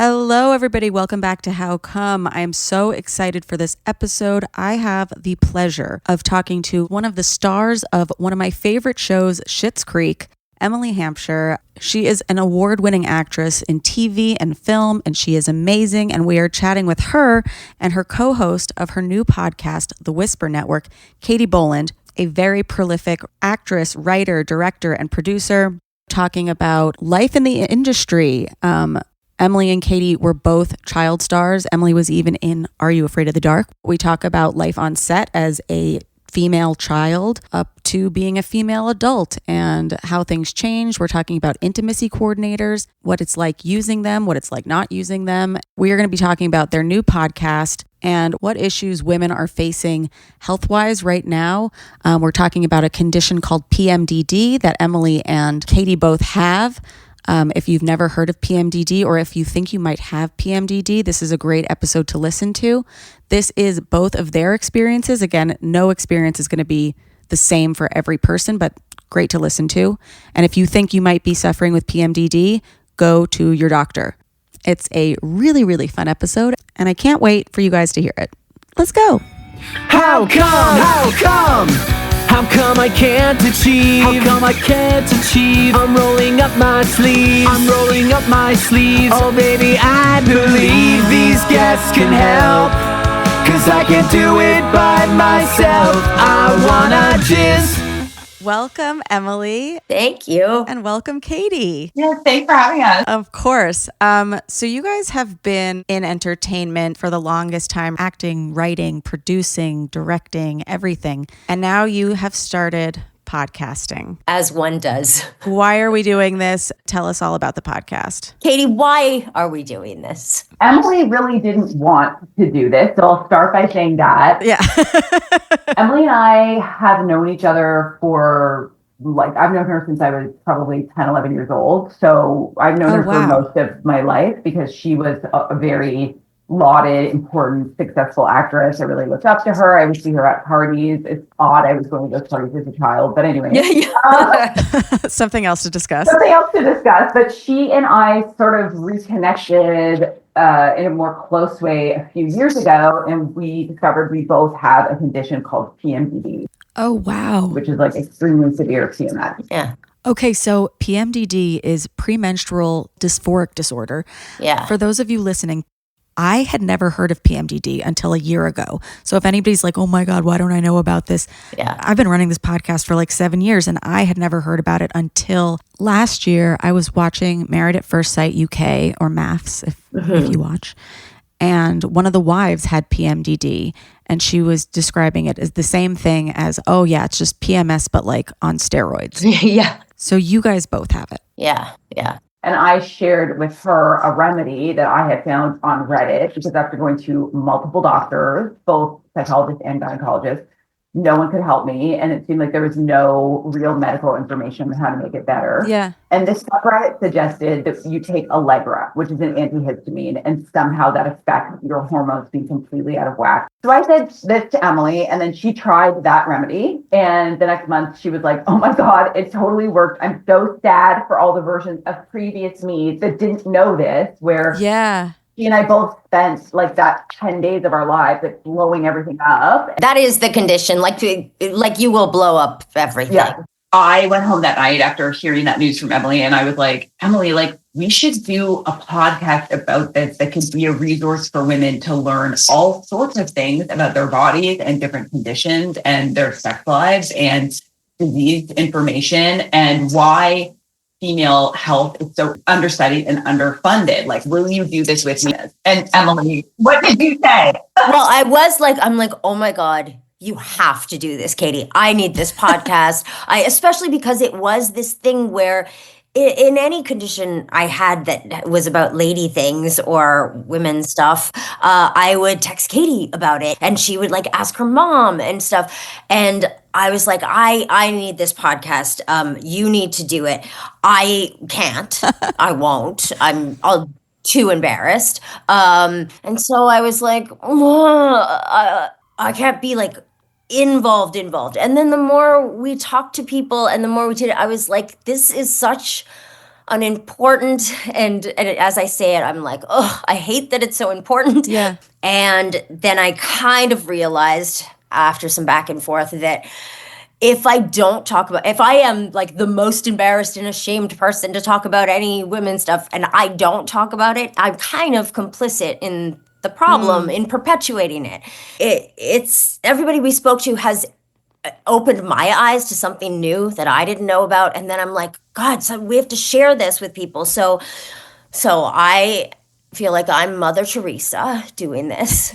Hello, everybody. Welcome back to How Come. I am so excited for this episode. I have the pleasure of talking to one of the stars of one of my favorite shows, Schitt's Creek, Emily Hampshire. She is an award-winning actress in TV and film, and she is amazing. And we are chatting with her and her co-host of her new podcast, The Whisper Network, Katie Boland, a very prolific actress, writer, director, and producer, talking about life in the industry. Emily and Katie were both child stars. Emily was even in Are You Afraid of the Dark? We talk about life on set as a female child up to being a female adult and how things change. We're talking about intimacy coordinators, what it's like using them, what it's like not using them. We are going to be talking about their new podcast and what issues women are facing health-wise right now. We're talking about a condition called PMDD that Emily and Katie both have. If you've never heard of PMDD or if you think you might have PMDD, this is a great episode to listen to. This is both of their experiences. Again, no experience is going to be the same for every person, but great to listen to. And if you think you might be suffering with PMDD, go to your doctor. It's a really, really fun episode, and I can't wait for you guys to hear it. Let's go. How come? How come? How come I can't achieve? How come I can't achieve? I'm rolling up my sleeves. I'm rolling up my sleeves. Oh baby, I believe these guests can help. 'Cause I can't do it by myself. I wanna jizz. Welcome, Emily. Thank you. And welcome, Katie. Yeah, thanks for having us. Of course. So you guys have been in entertainment for the longest time, acting, writing, producing, directing, everything. And now you have started podcasting. As one does. Why are we doing this? Tell us all about the podcast. Katie, why are we doing this? Emily really didn't want to do this, so I'll start by saying that. Yeah. Emily and I have known each other for, I've known her since I was probably 10, 11 years old. So I've known her for most of my life because she was a very lauded, important, successful actress. I really looked up to her. I would see her at parties. It's odd. I was going to those parties as a child, but anyway. Something else to discuss. But she and I sort of reconnected in a more close way a few years ago, and we discovered we both have a condition called PMDD. Oh, wow. Which is extremely severe PMS. Yeah. Okay, so PMDD is Premenstrual Dysphoric Disorder. Yeah. For those of you listening, I had never heard of PMDD until a year ago. So if anybody's like, oh my God, why don't I know about this? Yeah. I've been running this podcast for 7 years and I had never heard about it until last year. I was watching Married at First Sight UK, or MAFS if you watch. And one of the wives had PMDD and she was describing it as the same thing as, oh yeah, it's just PMS, but on steroids. Yeah. So you guys both have it. Yeah. Yeah. And I shared with her a remedy that I had found on Reddit, because after going to multiple doctors, both psychologists and gynecologists, no one could help me. And it seemed like there was no real medical information on how to make it better. Yeah. And this subreddit suggested that you take Allegra, which is an antihistamine, and somehow that affects your hormones being completely out of whack. So I said this to Emily, and then she tried that remedy. And the next month she was like, oh my God, it totally worked. I'm so sad for all the versions of previous me that didn't know this, where she and I both spent that 10 days of our lives blowing everything up. That is the condition. You will blow up everything. Yeah. I went home that night after hearing that news from Emily, and I was like, Emily, we should do a podcast about this that could be a resource for women to learn all sorts of things about their bodies and different conditions and their sex lives and disease information and why female health is so understudied and underfunded. Will you do this with me? And Emily, what did you say? Well, I'm like, oh my God, you have to do this, Katie. I need this podcast. Especially because it was this thing where in any condition I had that was about lady things or women stuff, I would text Katie about it and she would ask her mom and stuff. And I was like, I need this podcast. You need to do it. I can't. I won't. I'll too embarrassed. And so I was like, I can't be involved. And then the more we talked to people and the more we did it, I was like, this is such unimportant. And as I say it, I'm like, oh, I hate that it's so important. Yeah. And then I kind of realized after some back and forth that if I am like the most embarrassed and ashamed person to talk about any women's stuff and I don't talk about it, I'm kind of complicit in the problem, in perpetuating it. It's everybody we spoke to has opened my eyes to something new that I didn't know about. And then I'm like, God, so we have to share this with people. So I feel like I'm Mother Teresa doing this.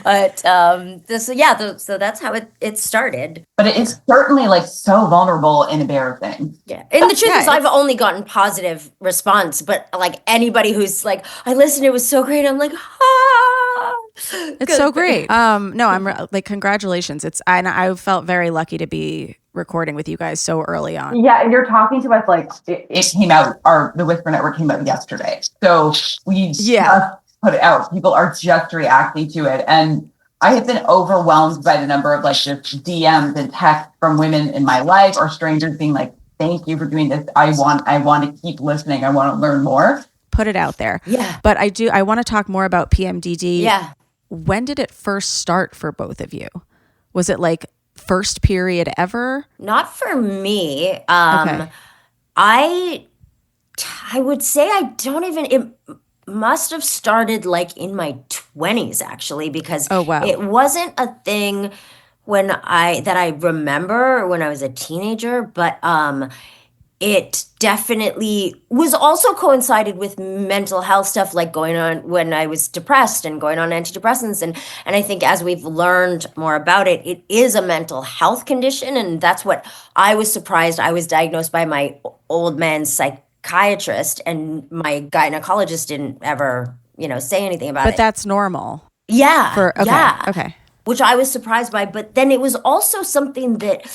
But so that's how it started. But it is certainly like so vulnerable and embarrassing. Yeah. And the truth is I've only gotten positive response, but like anybody who's like, I listened, it was so great. I'm like, It's so great. No, I'm like, congratulations. I felt very lucky to be recording with you guys so early on. Yeah, and you're talking to us like it came out, the Whisper Network came out yesterday. So we just put it out. People are just reacting to it. And I have been overwhelmed by the number of like just DMs and texts from women in my life or strangers being like, thank you for doing this. I want to keep listening. I want to learn more. Put it out there. Yeah. But I want to talk more about PMDD. Yeah. When did it first start for both of you? Was it like first period ever? Not for me. Okay. I would say it must have started like in my 20s actually, because it wasn't a thing that I remember when I was a teenager, but it definitely was also coincided with mental health stuff like going on when I was depressed and going on antidepressants. And I think as we've learned more about it, it is a mental health condition. And that's what I was surprised. I was diagnosed by my old man's psychiatrist and my gynecologist didn't ever, say anything about it. But that's normal. Yeah. Okay. Which I was surprised by. But then it was also something that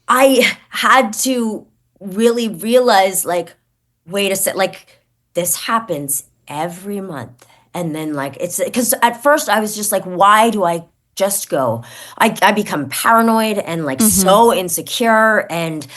I had to really realize, like, wait a sec, like this happens every month. And then like, it's because at first I was just like, why do I just go? I become paranoid and like so insecure and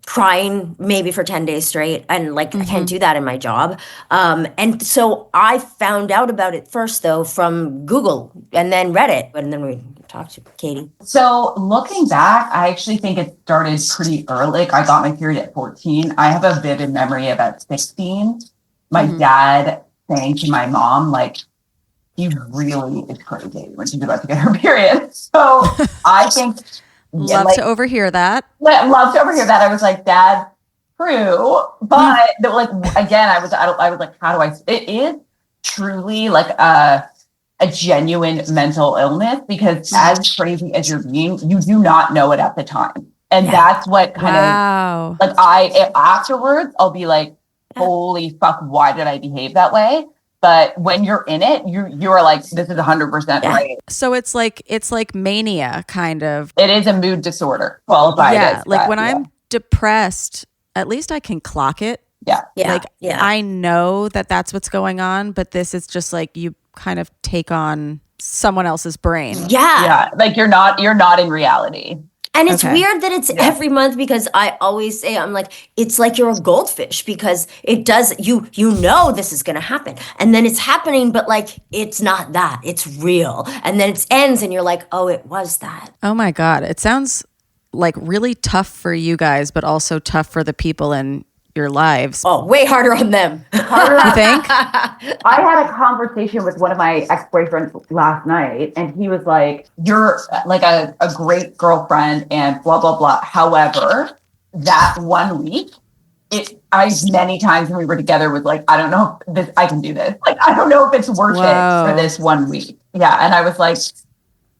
crying maybe for 10 days straight. And like, I can't do that in my job. And so I found out about it first though, from Google and then Reddit. And then we talked to Katie. So looking back, I actually think it started pretty early. Like I got my period at 14. I have a vivid memory about 16. My dad saying to my mom, like, he really is crazy when she's about to get her period. So I think Love to overhear that. Love to overhear that. I was like, Dad, true. But like, again, I was like, how do I, it is truly like a genuine mental illness because as crazy as you're being, you do not know it at the time. And that's what kind of like afterwards, I'll be like, holy fuck, why did I behave that way? But when you're in it, you're like, this is 100% right. So it's like mania kind of. It is a mood disorder qualified. Yeah. Like when I'm depressed, at least I can clock it. Yeah. Like I know that that's what's going on, but this is just like you kind of take on someone else's brain. Yeah. Like you're not in reality. And it's weird that it's every month because I always say, I'm like, it's like you're a goldfish because it does, you know this is going to happen. And then it's happening, but like, it's not that. It's real. And then it ends and you're like, oh, it was that. Oh my God. It sounds like really tough for you guys, but also tough for the people in your lives. Oh, way harder on them. You think? I had a conversation with one of my ex-boyfriends last night and he was like, you're like a great girlfriend and blah, blah, blah. However, that 1 week, many times when we were together was like, I don't know if I can do this. Like, I don't know if it's worth it for this 1 week. Yeah. And I was like,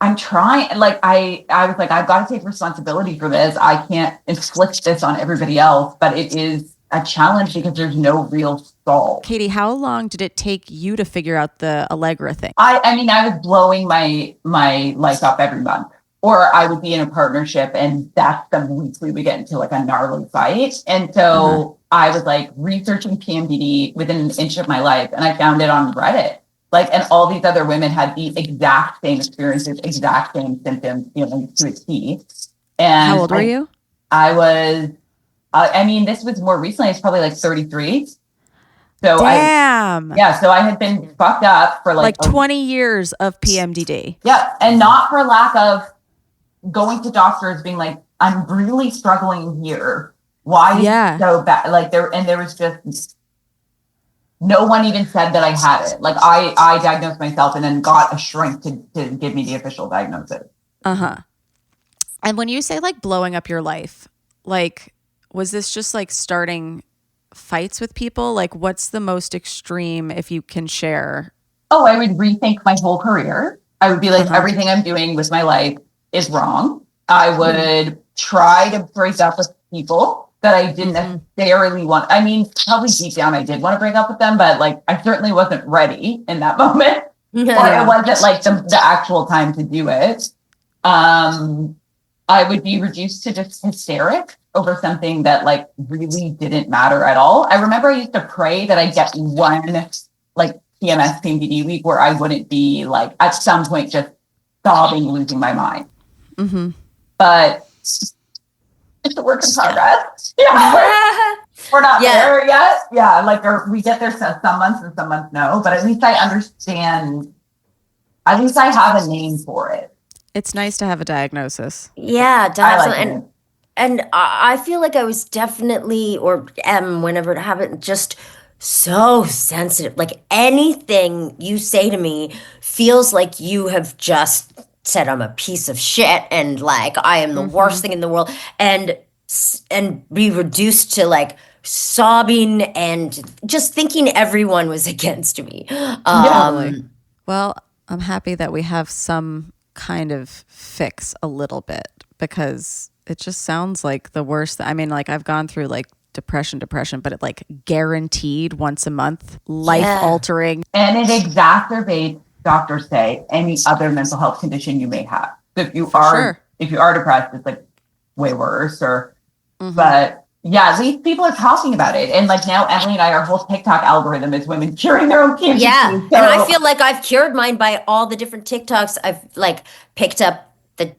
I'm trying, like, I was like, I've got to take responsibility for this. I can't inflict this on everybody else, but it is a challenge because there's no real solve. Katie, how long did it take you to figure out the Allegra thing? I mean, I was blowing my life up every month, or I would be in a partnership and that's the weeks we would get into like a gnarly fight. And so I was like researching PMDD within an inch of my life and I found it on Reddit. Like, and all these other women had the exact same experiences, exact same symptoms, to a T. And how old were you? I mean, this was more recently, it's probably like 33. So Damn. So I had been fucked up for like 20 years of PMDD. Yeah. And not for lack of going to doctors being like, I'm really struggling here. Why is it so bad? Like there was just no one even said that I had it. Like I diagnosed myself and then got a shrink to give me the official diagnosis. Uh-huh. And when you say like blowing up your life, like, was this just like starting fights with people? Like, what's the most extreme, if you can share? Oh, I would rethink my whole career. I would be like, everything I'm doing with my life is wrong. I would try to break up with people that I didn't necessarily want. I mean, probably deep down, I did want to break up with them, but like, I certainly wasn't ready in that moment. Or it wasn't like the actual time to do it. I would be reduced to just hysteric over something that like really didn't matter at all. I remember I used to pray that I get one like PMS PMDD week where I wouldn't be like at some point just sobbing, losing my mind. Mm-hmm. But it's a work in progress. Yeah. We're not there yet. Yeah. Like we get there some months and some months no, but at least I understand. At least I have a name for it. It's nice to have a diagnosis. Yeah, definitely. Like and I feel like I was definitely, or am whenever it happened, just so sensitive. Like anything you say to me feels like you have just said I'm a piece of shit and like I am the worst thing in the world, and be reduced to like sobbing and just thinking everyone was against me. Well, I'm happy that we have some kind of fix a little bit, because it just sounds like the worst. I mean, like I've gone through like depression, but it like guaranteed once a month, life altering. And it exacerbates, doctors say, any other mental health condition you may have. If you are depressed, it's like way worse but yeah, at least people are talking about it. And like now Emily and I, our whole TikTok algorithm is women curing their own cancer. Yeah. And I feel like I've cured mine by all the different TikToks. I've like picked up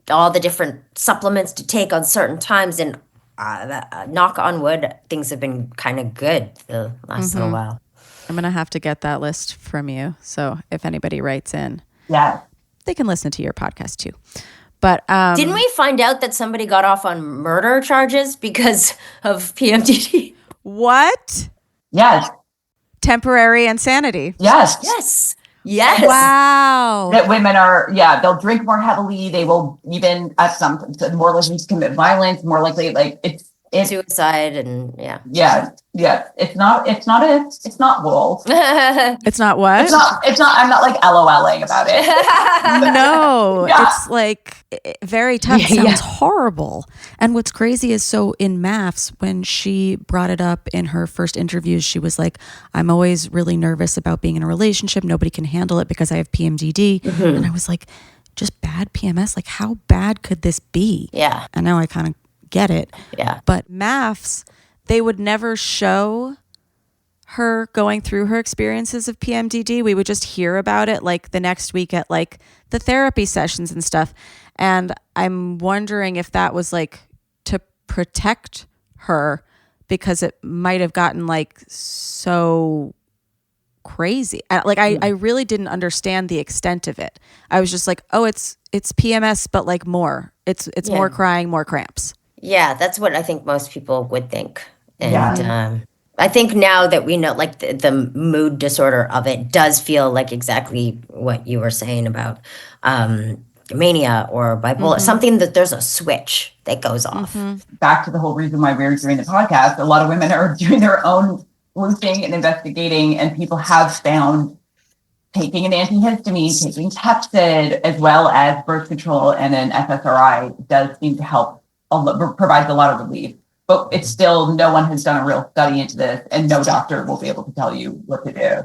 all the different supplements to take on certain times, and knock on wood, things have been kind of good the last little while. I'm going to have to get that list from you. So if anybody writes in, they can listen to your podcast too. But didn't we find out that somebody got off on murder charges because of PMDD? What? Yes. Temporary insanity. Yes. Wow. That women are, they'll drink more heavily. They will even at some more likely to commit violence, more likely like it's suicide and It's not wool. It's not what? It's not, I'm not like LOLing about it. No, it's like very tough. It sounds horrible. And what's crazy is, so in MAFS, when she brought it up in her first interviews, she was like, I'm always really nervous about being in a relationship. Nobody can handle it because I have PMDD. And I was like, just bad PMS? Like, how bad could this be? Yeah. And now I kind of get it. Yeah. But MAFS, they would never show her going through her experiences of PMDD. We would just hear about it like the next week at like the therapy sessions and stuff. And I'm wondering if that was like to protect her, because it might have gotten like so crazy. Like I really didn't understand the extent of it. I was just like, oh, it's PMS, but like more. It's more crying, more cramps. Yeah, that's what I think most people would think. And I think now that we know, like the mood disorder of it does feel like exactly what you were saying about mania or bipolar, something that there's a switch that goes off. Back to the whole reason why we're doing the podcast, a lot of women are doing their own sleuthing and investigating, and people have found taking an antihistamine, taking Pepcid, as well as birth control and an SSRI does seem to help, provides a lot of relief. But it's still, no one has done a real study into this, and no doctor will be able to tell you what to do.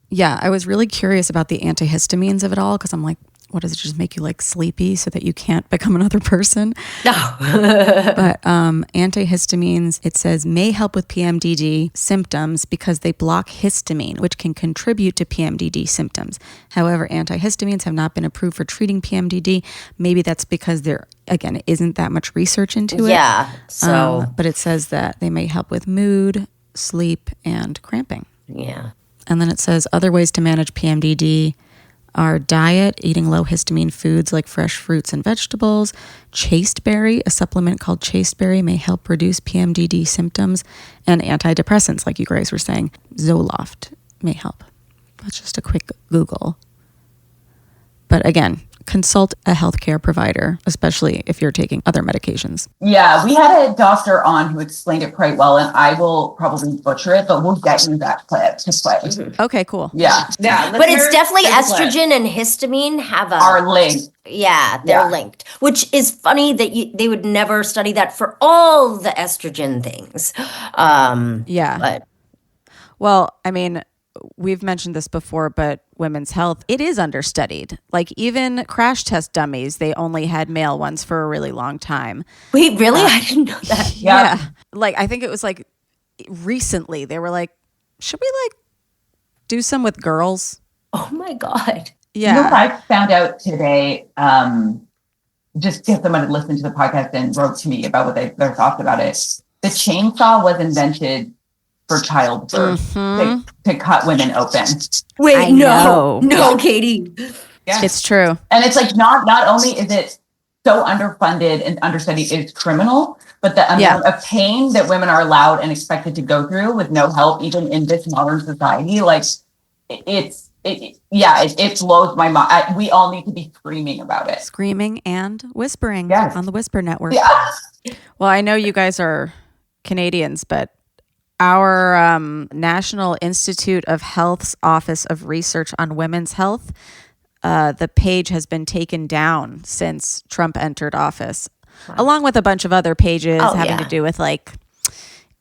Yeah, I was really curious about the antihistamines of it all, because I'm like, what does it just make you like sleepy so that you can't become another person? No. But antihistamines, it says, may help with PMDD symptoms because they block histamine, which can contribute to PMDD symptoms. However, antihistamines have not been approved for treating PMDD. Maybe that's because there, again, isn't that much research into it. Yeah. So, but it says that they may help with mood, sleep, and cramping. yeah. And then it says other ways to manage PMDD are diet, eating low histamine foods like fresh fruits and vegetables. Chasteberry, a supplement called Chasteberry, may help reduce PMDD symptoms. And antidepressants, like you guys were saying, Zoloft may help. That's just a quick Google. But again, consult a healthcare provider, especially if you're taking other medications. Yeah, we had a doctor on who explained it quite well, and I will probably butcher it, but we'll get you that clip to play. Okay, cool. Yeah. But it's definitely estrogen and histamine are linked. Yeah, they're linked, which is funny that they would never study that for all the estrogen things. Yeah. But well, I mean, we've mentioned this before, but women's health, it is understudied. Like even crash test dummies, they only had male ones for a really long time. wait, really? I didn't know that. Yeah. Like I think it was like recently they were like, should we like do some with girls? Oh my God. Yeah. You know what I found out today? Just because someone had listened to the podcast and wrote to me about what their thoughts about it. The chainsaw was invented for childbirth to cut women open. Wait, no, Katie. Yeah. It's true. And it's like not only is it so underfunded and understudied, it's criminal, but the amount of pain that women are allowed and expected to go through with no help, even in this modern society, like it blows my mind. We all need to be screaming about it. Screaming and whispering on the Whisper Network. Yeah. Well, I know you guys are Canadians, but our National Institute of Health's Office of Research on Women's Health, the page has been taken down since Trump entered office, along with a bunch of other pages having to do with like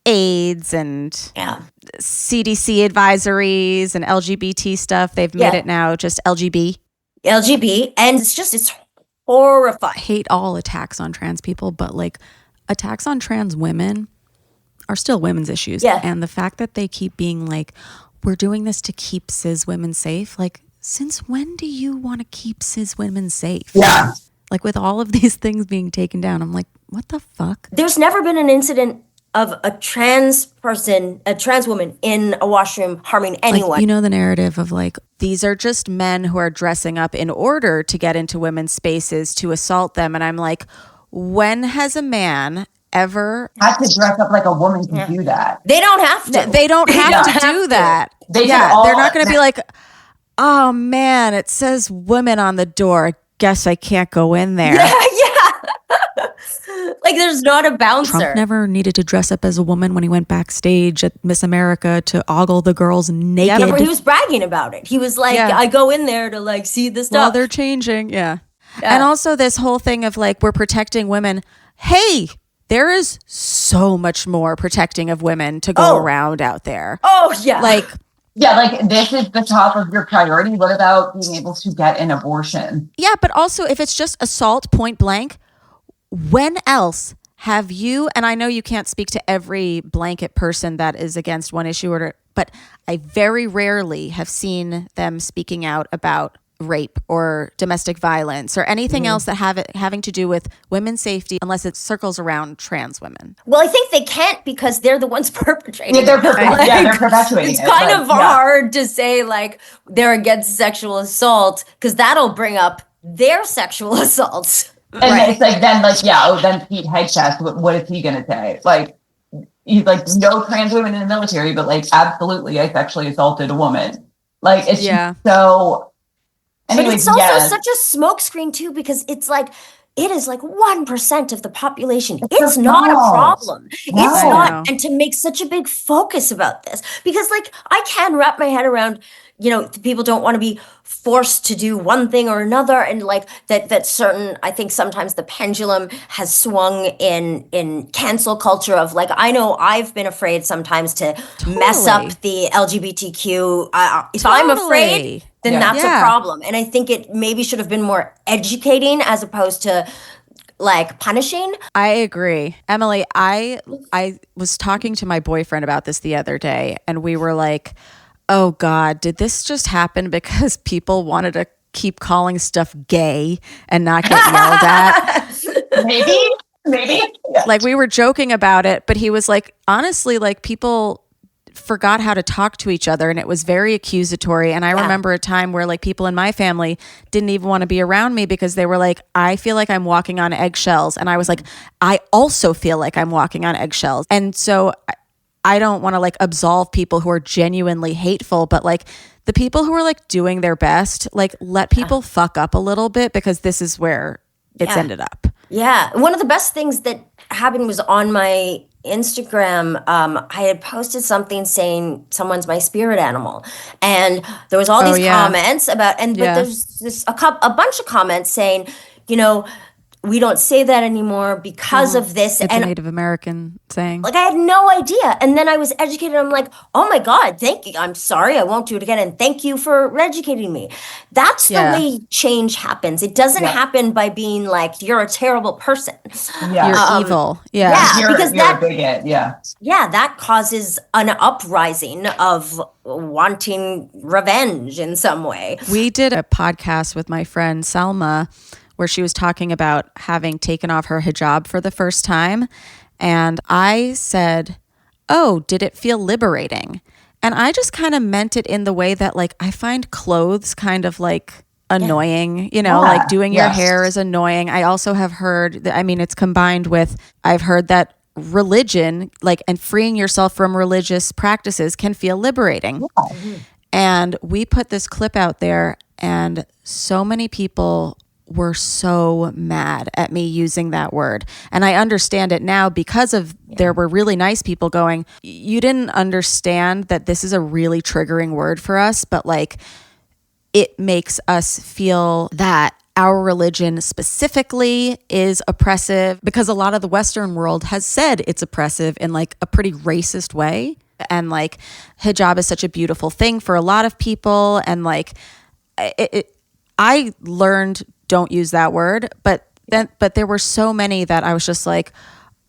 AIDS and CDC advisories and LGBT stuff. They've made it now just LGB. And it's horrifying. I hate all attacks on trans people, but like attacks on trans women are still women's issues. Yeah. And the fact that they keep being like, we're doing this to keep cis women safe. Like, since when do you want to keep cis women safe? Yeah. Like with all of these things being taken down, I'm like, what the fuck? There's never been an incident of a trans woman in a washroom harming anyone. Like, you know, the narrative of like, these are just men who are dressing up in order to get into women's spaces to assault them. And I'm like, when has a man ever had to dress up like a woman to do that? They don't have to. They don't have to do that. They're not going to be like, oh man, it says women on the door. I guess I can't go in there. Yeah. Like there's not a bouncer. Trump never needed to dress up as a woman when he went backstage at Miss America to ogle the girls naked. Yeah, he was bragging about it. He was like, I go in there to like see the stuff. Well, they're changing. Yeah. And also this whole thing of like, we're protecting women. Hey, there is so much more protecting of women to go around out there. Oh, yeah. Like this is the top of your priority. What about being able to get an abortion? Yeah, but also if it's just assault point blank, when else have you, and I know you can't speak to every blanket person that is against one issue order, but I very rarely have seen them speaking out about rape or domestic violence or anything else that having to do with women's safety, unless it circles around trans women. Well, I think they can't because they're the ones perpetrating it. They're perpetuating it. It's kind of hard to say like they're against sexual assault because that'll bring up their sexual assaults. And it's like, then Pete Hegseth, what is he going to say? Like, he's like, no trans women in the military, but like, absolutely, I sexually assaulted a woman. Like, it's just so... Anyways, but it's also such a smokescreen too, because it's like, it is like 1% of the population. It's not a problem. No. It's not. And to make such a big focus about this, because like, I can wrap my head around, you know, people don't want to be forced to do one thing or another. And like that certain, I think sometimes the pendulum has swung in cancel culture of like, I know I've been afraid sometimes to mess up the LGBTQ. If I'm afraid, then Yeah. that's Yeah. a problem. And I think it maybe should have been more educating as opposed to like punishing. I agree. Emily, I was talking to my boyfriend about this the other day, and we were like, oh God, did this just happen because people wanted to keep calling stuff gay and not get yelled at? Maybe. Yeah. Like, we were joking about it, but he was like, honestly, like, people forgot how to talk to each other, and it was very accusatory. And I remember a time where like people in my family didn't even want to be around me because they were like, I feel like I'm walking on eggshells. And I was like, I also feel like I'm walking on eggshells. And so I don't want to like absolve people who are genuinely hateful, but like the people who are like doing their best, like let people fuck up a little bit, because this is where it's ended up. Yeah. One of the best things that happened was on my Instagram. I had posted something saying someone's my spirit animal, and there was all these comments about, but there's a bunch of comments saying, you know, we don't say that anymore because of this. It's and a Native American saying. like, I had no idea. And then I was educated. I'm like, oh my God, thank you. I'm sorry, I won't do it again. And thank you for educating me. That's the way change happens. It doesn't happen by being like, you're a terrible person. You're evil. Yeah, because you're a bigot. Yeah. Yeah, that causes an uprising of wanting revenge in some way. We did a podcast with my friend Selma where she was talking about having taken off her hijab for the first time. And I said, oh, did it feel liberating? And I just kind of meant it in the way that like, I find clothes kind of like annoying, you know, like doing your hair is annoying. I also have heard that, I mean, it's combined with, I've heard that religion, like, and freeing yourself from religious practices can feel liberating. And we put this clip out there, and so many people were so mad at me using that word. And I understand it now because of there were really nice people going, you didn't understand that this is a really triggering word for us, but like it makes us feel that our religion specifically is oppressive, because a lot of the Western world has said it's oppressive in like a pretty racist way. And like hijab is such a beautiful thing for a lot of people. And like I learned don't use that word, but there were so many that I was just like,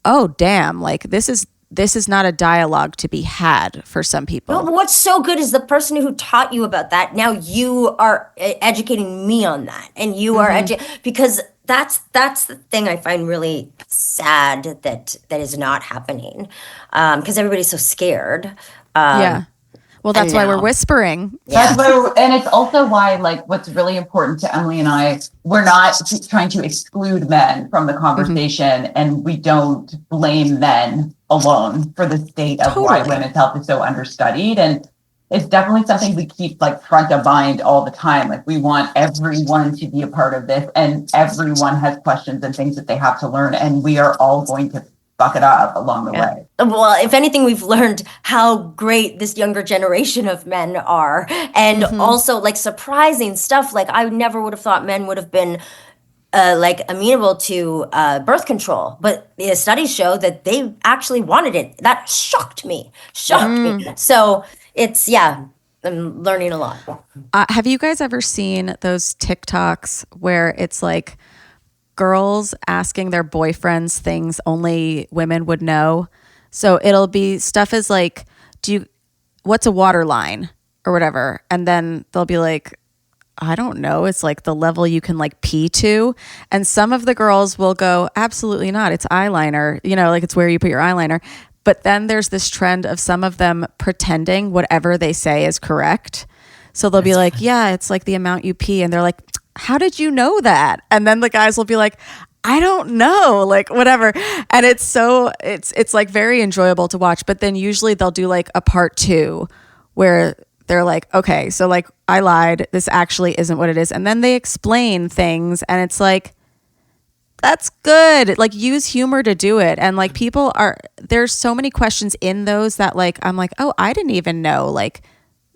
oh damn, like this is not a dialogue to be had for some people. No, but what's so good is the person who taught you about that. Now you are educating me on that, and you are because that's the thing I find really sad that is not happening, because everybody's so scared. Well, that's why we're whispering. That's why, and it's also why, like, what's really important to Emily and I, we're not trying to exclude men from the conversation, and we don't blame men alone for the state of why women's health is so understudied. And it's definitely something we keep like front of mind all the time. Like, we want everyone to be a part of this, and everyone has questions and things that they have to learn, and we are all going to fuck it up along the way. Well, if anything, we've learned how great this younger generation of men are, and also like surprising stuff. Like, I never would have thought men would have been like amenable to birth control, but the studies show that they actually wanted it. That shocked me. So it's, I'm learning a lot. Have you guys ever seen those TikToks where it's like girls asking their boyfriends things only women would know? So it'll be stuff as like, what's a water line or whatever? And then they'll be like, I don't know. It's like the level you can like pee to. And some of the girls will go, absolutely not. It's eyeliner, you know, like it's where you put your eyeliner. But then there's this trend of some of them pretending whatever they say is correct. So they'll be like, yeah, it's like the amount you pee. And they're like, how did you know that? And then the guys will be like, I don't know, like whatever. And it's like very enjoyable to watch. But then usually they'll do like a part 2 where they're like, okay, so like I lied. This actually isn't what it is. And then they explain things, and it's like, that's good. Like, use humor to do it. And like there's so many questions in those that like, I'm like, oh, I didn't even know like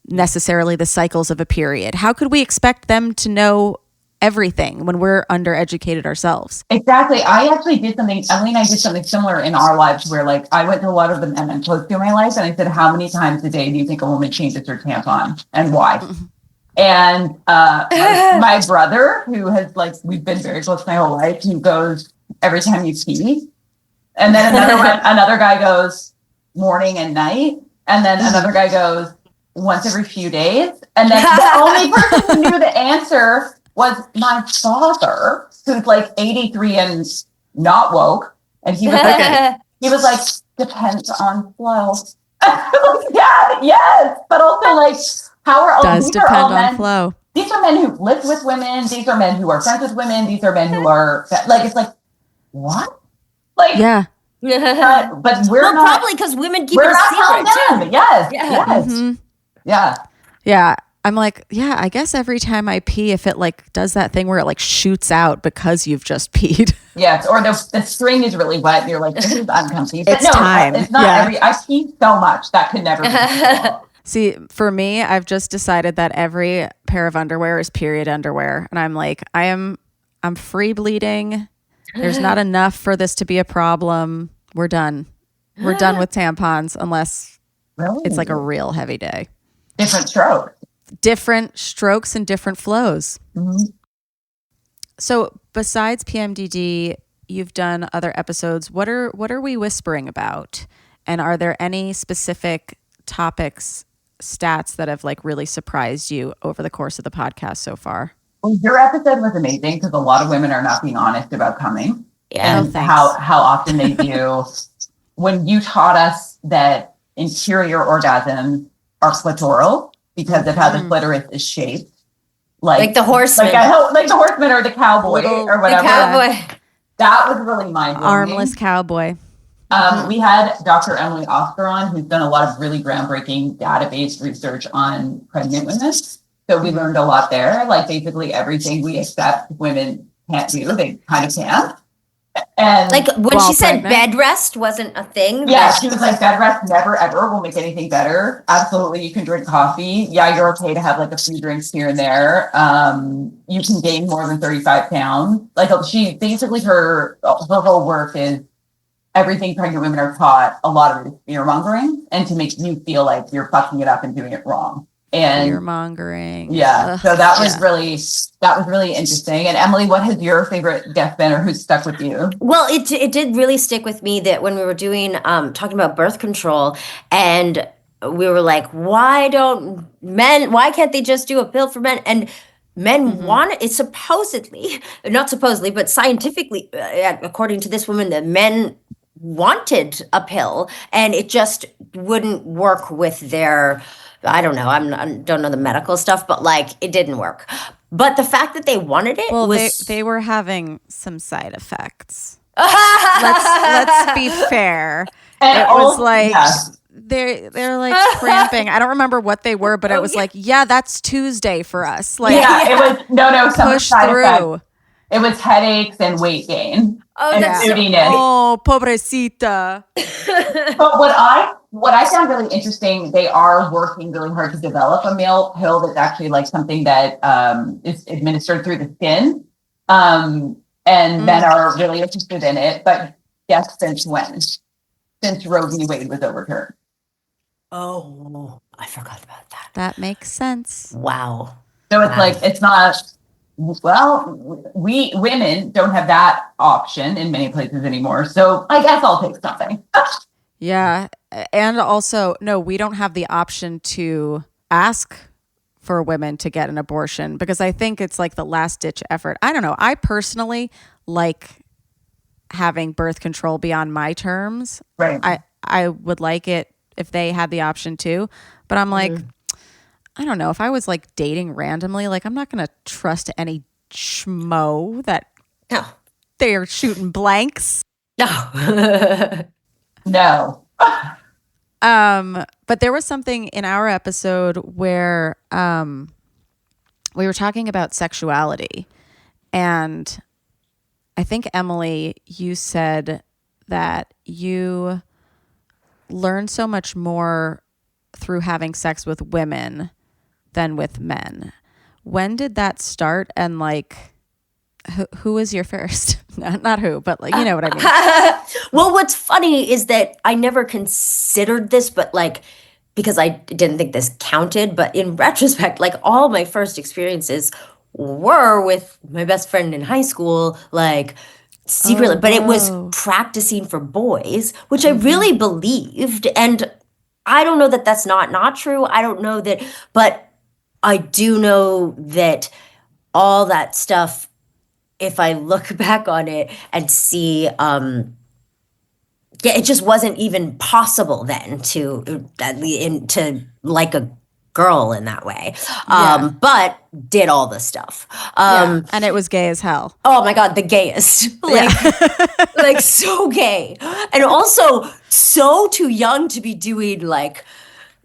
necessarily the cycles of a period. How could we expect them to know everything when we're undereducated ourselves? Exactly. Emily and I did something similar in our lives where like I went to a lot of the men and close to my life, and I said, how many times a day do you think a woman changes her tampon, and why? And my brother, who has like, we've been very close my whole life, who goes every time you pee. And then another guy goes morning and night. And then another guy goes once every few days. And then the only person who knew the answer was my father, who's like 83 and not woke. And he was like, depends on flow. Yeah, yes. But also like, how are does depend on men, flow. These are men who live with women. These are men who are friends with women. These are men who are like, it's like, what? Like, yeah. But we're not, probably because women keep it a secret too. Yes. Mm-hmm. Yeah. Yeah. I'm like, yeah, I guess every time I pee, if it like does that thing where it like shoots out because you've just peed. Yes. Or the string is really wet and you're like, this is uncomfy. But It's time. It's not I pee so much that could never be. See, for me, I've just decided that every pair of underwear is period underwear. And I'm like, I'm free bleeding. There's not enough for this to be a problem. We're done. We're done with tampons unless it's like a real heavy day. Different strokes and different flows. Mm-hmm. So besides PMDD, you've done other episodes. What are we whispering about? And are there any specific topics, stats that have like really surprised you over the course of the podcast so far? Well, your episode was amazing because a lot of women are not being honest about coming. Yeah. And how often they do. When you taught us that interior orgasms are clitoral because of how the clitoris is shaped. Like the horseman. Like the horseman or the cowboy or whatever. The cowboy. That was really mind-blowing. Armless cowboy. We had Dr. Emily Hampshire on, who's done a lot of really groundbreaking database research on pregnant women. So we learned a lot there. Like basically everything we accept women can't do, they kind of can. And like when she said pregnant, bed rest wasn't a thing. Yeah, she was like, bed rest never ever will make anything better. Absolutely, you can drink coffee. Yeah, you're okay to have like a few drinks here and there. You can gain more than 35 pounds. Like she basically her whole work is everything pregnant women are taught. A lot of it is fear mongering and to make you feel like you're fucking it up and doing it wrong. And fear mongering. Yeah. So that was really interesting. And Emily, what has your favorite guest been or who's stuck with you? Well, it did really stick with me that when we were doing talking about birth control and we were like, why can't they just do a pill for men? And men want it supposedly, not supposedly, but scientifically, according to this woman, the men wanted a pill and it just wouldn't work with their, I don't know, I don't know the medical stuff, but like it didn't work. But the fact that they wanted it was... they were having some side effects. let's be fair. And it was like they're like cramping. I don't remember what they were, but it was like, yeah, that's Tuesday for us. Like, it was push through. It was headaches and weight gain. Oh, and that's moodiness. Oh, pobrecita. But what I found really interesting, they are working really hard to develop a male pill that's actually like something that is administered through the skin. And men are really interested in it. But yes, since when? Since Roe v. Wade was overturned. Oh, I forgot about that. That makes sense. Wow. So it's like, it's not, well, we women don't have that option in many places anymore. So I guess I'll take something. Yeah. And also, no, we don't have the option to ask for women to get an abortion because I think it's like the last ditch effort. I don't know. I personally like having birth control be on my terms. Right. I would like it if they had the option too. But I'm like, I don't know. If I was like dating randomly, like I'm not going to trust any schmo that they're shooting blanks. No. No. But there was something in our episode where we were talking about sexuality. And I think, Emily, you said that you learned so much more through having sex with women than with men. When did that start? And like, who was your first? Not who, but like, you know what I mean? Well, what's funny is that I never considered this, but like because I didn't think this counted, but in retrospect, like all my first experiences were with my best friend in high school, like secretly, but it was practicing for boys, which I really believed. And I don't know that that's not true. I don't know that, but I do know that all that stuff, if I look back on it and see, it just wasn't even possible then to like a girl in that way. But did all the stuff. And it was gay as hell. Oh my God, the gayest. Like so gay. And also so too young to be doing like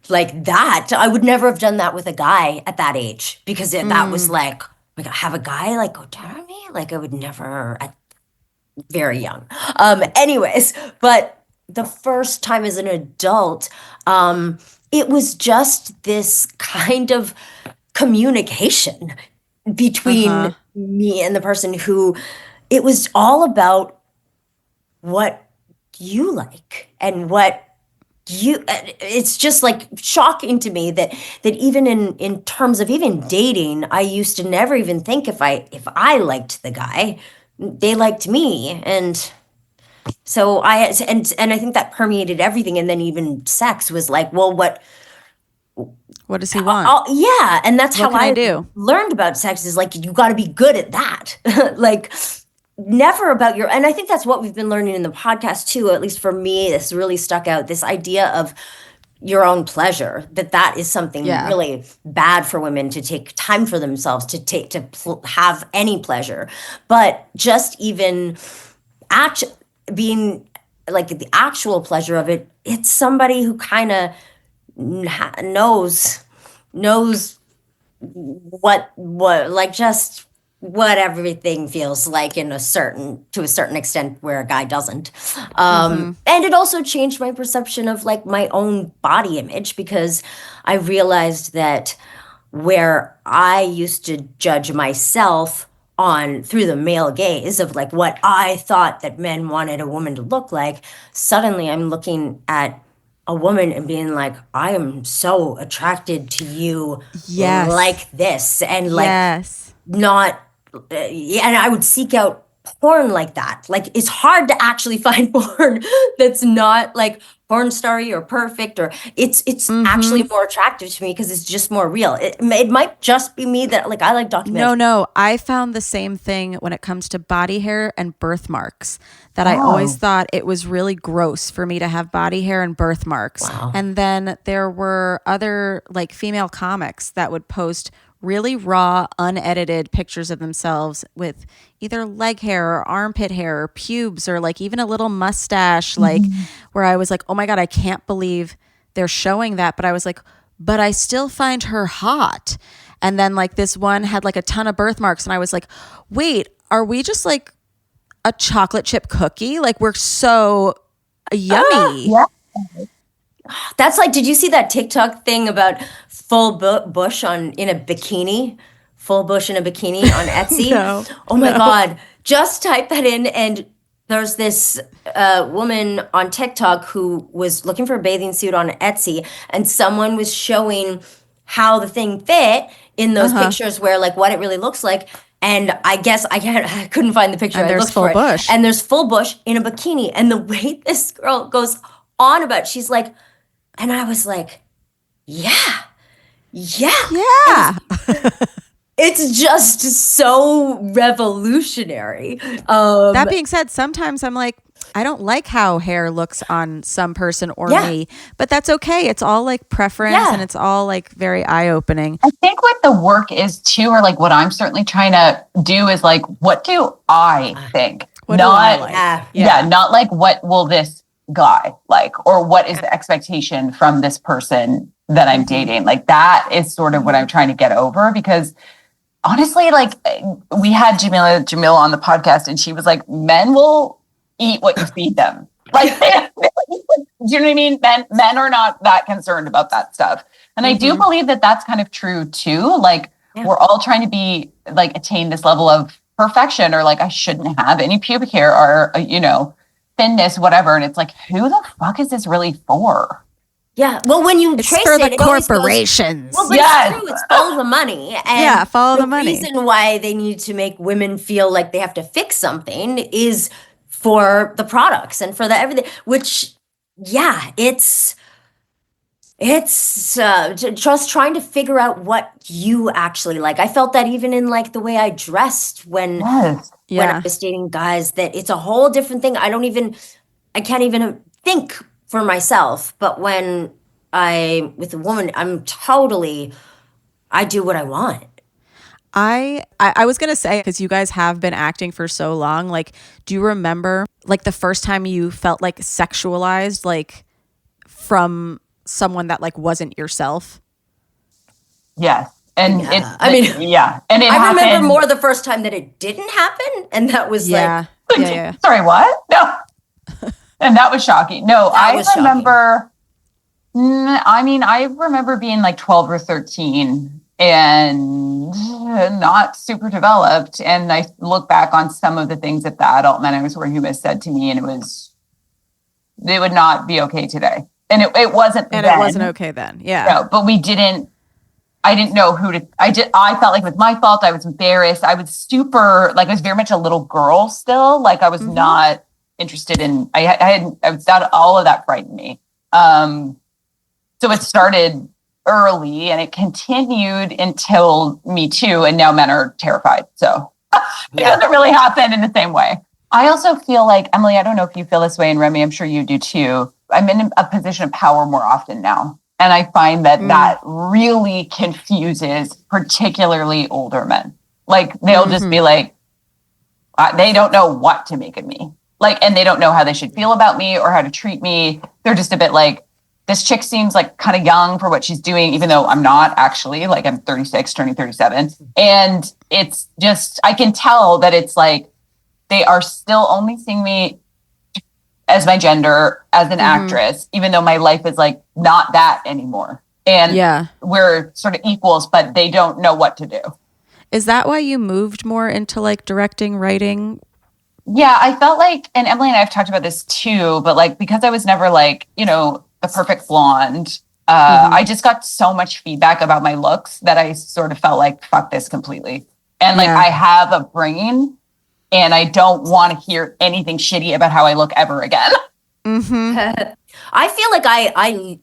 that. I would never have done that with a guy at that age, because that was like, have a guy like go down on me? Like I would never, very young. Anyways, but the first time as an adult, it was just this kind of communication between me and the person who, it was all about what you like and what you, it's just like shocking to me that even in terms of even dating, I used to never even think if I liked the guy, they liked me. And so I think that permeated everything. And then even sex was like, well, what does he want? Yeah. And that's how I do? Learned about sex, is like, you got to be good at that. Like never about and I think that's what we've been learning in the podcast too, at least for me. This really stuck out, this idea of your own pleasure, that is something really bad for women, to take time for themselves, to have any pleasure. But just even being like the actual pleasure of it, it's somebody who kind of knows what like just what everything feels like to a certain extent, where a guy doesn't. And it also changed my perception of like my own body image, because I realized that where I used to judge myself through the male gaze of like what I thought that men wanted a woman to look like, suddenly I'm looking at a woman and being like, I am so attracted to you like this, and like not, and I would seek out porn like that. Like it's hard to actually find porn that's not like porn starry or perfect, or it's actually more attractive to me because it's just more real. It might just be me that like I like documentaries. No, I found the same thing when it comes to body hair and birthmarks, that I always thought it was really gross for me to have body hair and birthmarks. Wow. And then there were other like female comics that would post really raw, unedited pictures of themselves with either leg hair or armpit hair or pubes or like even a little mustache, like where I was like, oh my God, I can't believe they're showing that. But I was like, but I still find her hot. And then like this one had like a ton of birthmarks, and I was like, wait, are we just like a chocolate chip cookie? Like we're so yummy. Yeah. That's like, did you see that TikTok thing about full bush in a bikini? Full bush in a bikini on Etsy? No. Oh my God. Just type that in, and there's this woman on TikTok who was looking for a bathing suit on Etsy, and someone was showing how the thing fit in those pictures, where like what it really looks like. And I guess I couldn't find the picture. And I there's looked full for it. bush. And there's full bush in a bikini. And the way this girl goes on about, she's like, and I was like, yeah. It's just so revolutionary. That being said, sometimes I'm like, I don't like how hair looks on some person or me, but that's okay. It's all like preference, and it's all like very eye-opening. I think what the work is too, or like what I'm certainly trying to do is like, what do I think? What do I like? Not like what will this guy like, or what is the expectation from this person that I'm dating? Like that is sort of what I'm trying to get over, because honestly, like we had Jamila on the podcast, and she was like, men will eat what you feed them. Like, do you know what I mean? Men are not that concerned about that stuff. And I do believe that that's kind of true too. Like we're all trying to be like, attain this level of perfection, or like, I shouldn't have any pubic hair, or, thinness, whatever. And it's like, who the fuck is this really for? Yeah. Well, when you It's trace for the it always goes- corporations. well, but it's true. It's follow the money. And Yeah, follow the money. The reason why they need to make women feel like they have to fix something is for the products and for the everything, which, yeah, it's just trying to figure out what you actually like. I felt that even in like the way I dressed when I was dating guys, that it's a whole different thing. I can't even think for myself. But when with a woman, I do what I want. I was going to say, because you guys have been acting for so long, like, do you remember like the first time you felt like sexualized, like from someone that like wasn't yourself? Yes. And Yeah. And it I happened. remember more the first time that it didn't happen. And that was Yeah. Sorry, what? No. And that was shocking. No, I remember, I remember being like 12 or 13 and not super developed. And I look back on some of the things that the adult men I was working with said to me, and it would not be okay today. And it wasn't And then. it wasn't okay then. Yeah. No, but I didn't know who to, I felt like it was my fault. I was embarrassed. I was super, like, I was very much a little girl still. Like, I was not interested in, all of that frightened me. So it started early and it continued until Me Too. And now men are terrified. So it doesn't really happen in the same way. I also feel like, Emily, I don't know if you feel this way, and Remy, I'm sure you do too. I'm in a position of power more often now. And I find that really confuses particularly older men. Like, they'll just be like, they don't know what to make of me. Like, and they don't know how they should feel about me or how to treat me. They're just a bit like, this chick seems like kind of young for what she's doing, even though I'm not actually. Like, I'm 36, turning 37. And it's just, I can tell that it's like, they are still only seeing me as my gender, as an actress, even though my life is like not that anymore. And we're sort of equals, but they don't know what to do. Is that why you moved more into like directing, writing? Yeah, I felt like, and Emily and I have talked about this too, but like, because I was never like, the perfect blonde, I just got so much feedback about my looks that I sort of felt like, fuck this completely. And like, I have a brain and I don't want to hear anything shitty about how I look ever again. I feel like I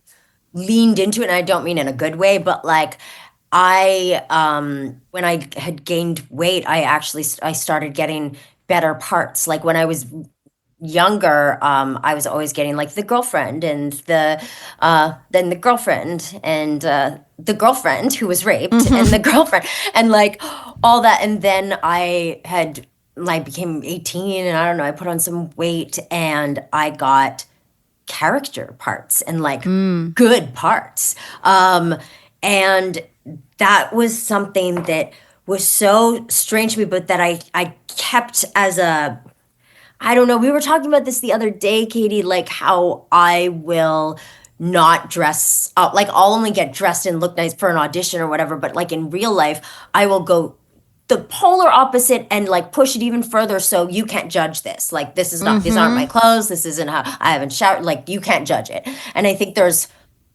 leaned into it, and I don't mean in a good way, but like when I had gained weight, I started getting better parts. Like when I was younger, I was always getting like the girlfriend and then the girlfriend and the girlfriend who was raped and the girlfriend and like all that. And then I became 18 and I don't know, I put on some weight and I got character parts and like good parts. And that was something that was so strange to me, but that I kept as I don't know, we were talking about this the other day, Katie, like how I will not dress up, like I'll only get dressed and look nice for an audition or whatever, but like in real life, I will go the polar opposite and like push it even further so you can't judge this. Like this is not, these aren't my clothes, this isn't how, I haven't showered, like you can't judge it. And I think there's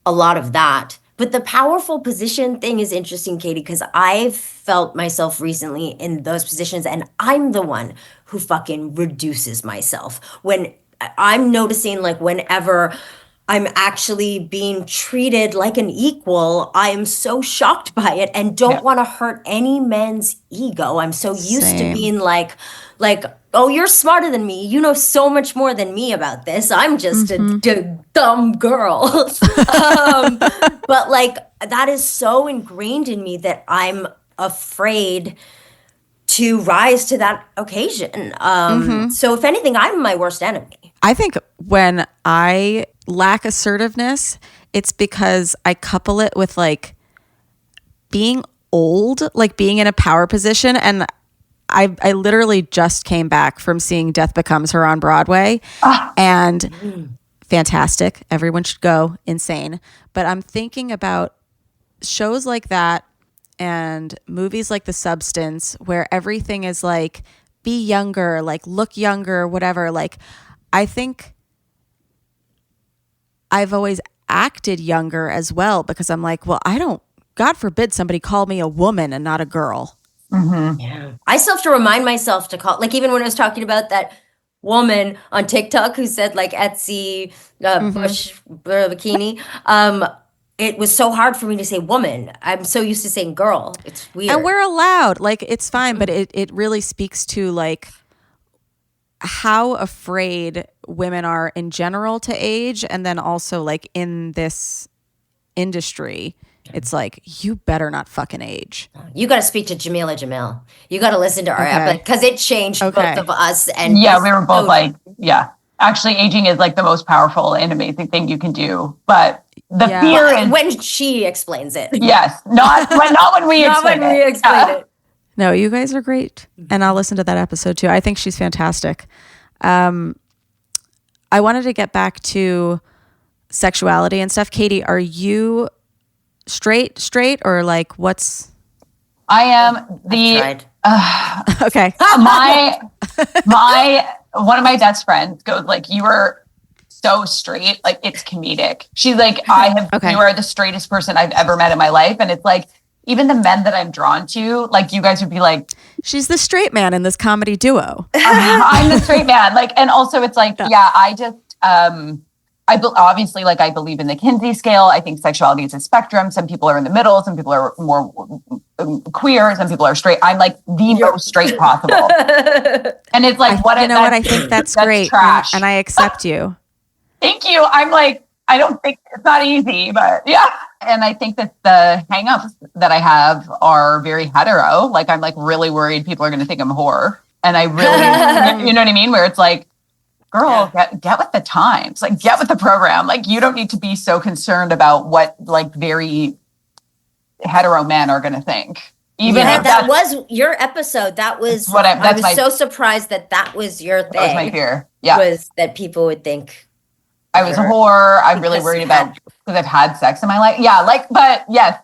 a lot of that. But the powerful position thing is interesting, Katie, because I've felt myself recently in those positions and I'm the one who fucking reduces myself. When I'm noticing like whenever I'm actually being treated like an equal, I am so shocked by it and don't want to hurt any man's ego. I'm so used to being like, oh, you're smarter than me. You know so much more than me about this. I'm just a dumb girl. But like, that is so ingrained in me that I'm afraid to rise to that occasion. So if anything, I'm my worst enemy. I think when I lack assertiveness, it's because I couple it with like being old, like being in a power position. And I literally just came back from seeing Death Becomes Her on Broadway and fantastic. Everyone should go, insane. But I'm thinking about shows like that and movies like The Substance where everything is like, be younger, like look younger, whatever. Like, I think I've always acted younger as well, because I'm like, well, God forbid somebody call me a woman and not a girl. Mm-hmm. Yeah. I still have to remind myself to call, like, even when I was talking about that woman on TikTok who said like Etsy bush bikini, it was so hard for me to say woman. I'm so used to saying girl. It's weird. And we're allowed, like, it's fine, but it really speaks to like how afraid women are in general to age, and then also like in this industry, it's like, you better not fucking age. You got to speak to Jamila Jamil. You got to listen to our episode because it changed both of us. And yeah, we were both like, yeah, actually aging is like the most powerful and amazing thing you can do. But the fear is when she explains it. Yes, not when we explain it. No, you guys are great. And I'll listen to that episode too. I think she's fantastic. I wanted to get back to sexuality and stuff. Katie, are you straight or like what's? I am the okay. my one of my best friends goes like, you are so straight, like it's comedic. She's like, you are the straightest person I've ever met in my life. And it's like, even the men that I'm drawn to, like you guys would be like, she's the straight man in this comedy duo. I'm the straight man. Like, and also it's like, I just, obviously, like, I believe in the Kinsey scale. I think sexuality is a spectrum. Some people are in the middle. Some people are more queer. Some people are straight. I'm like the most straight possible. And it's like, I think that's great. Trash. And I accept you. Thank you. I'm like, I don't think it's not easy, but yeah. And I think that the hangups that I have are very hetero. Like, I'm like really worried people are going to think I'm a whore. And I really, you know what I mean? Where it's like, girl, get with the times, like get with the program. Like, you don't need to be so concerned about what like very hetero men are going to think. Even if that was your episode. That was I was so surprised that was your thing. That was my fear. Yeah, was that people would think I was a whore. I'm really worried about because I've had sex in my life. Yeah, like, but yes.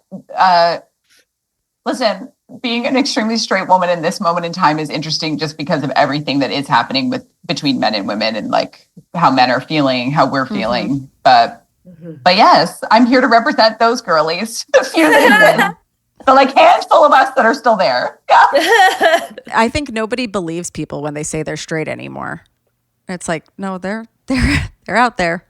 Listen, being an extremely straight woman in this moment in time is interesting just because of everything that is happening between men and women and like how men are feeling, how we're feeling. But yes, I'm here to represent those girlies. The like handful of us that are still there. Yeah. I think nobody believes people when they say they're straight anymore. It's like, no, they're out there.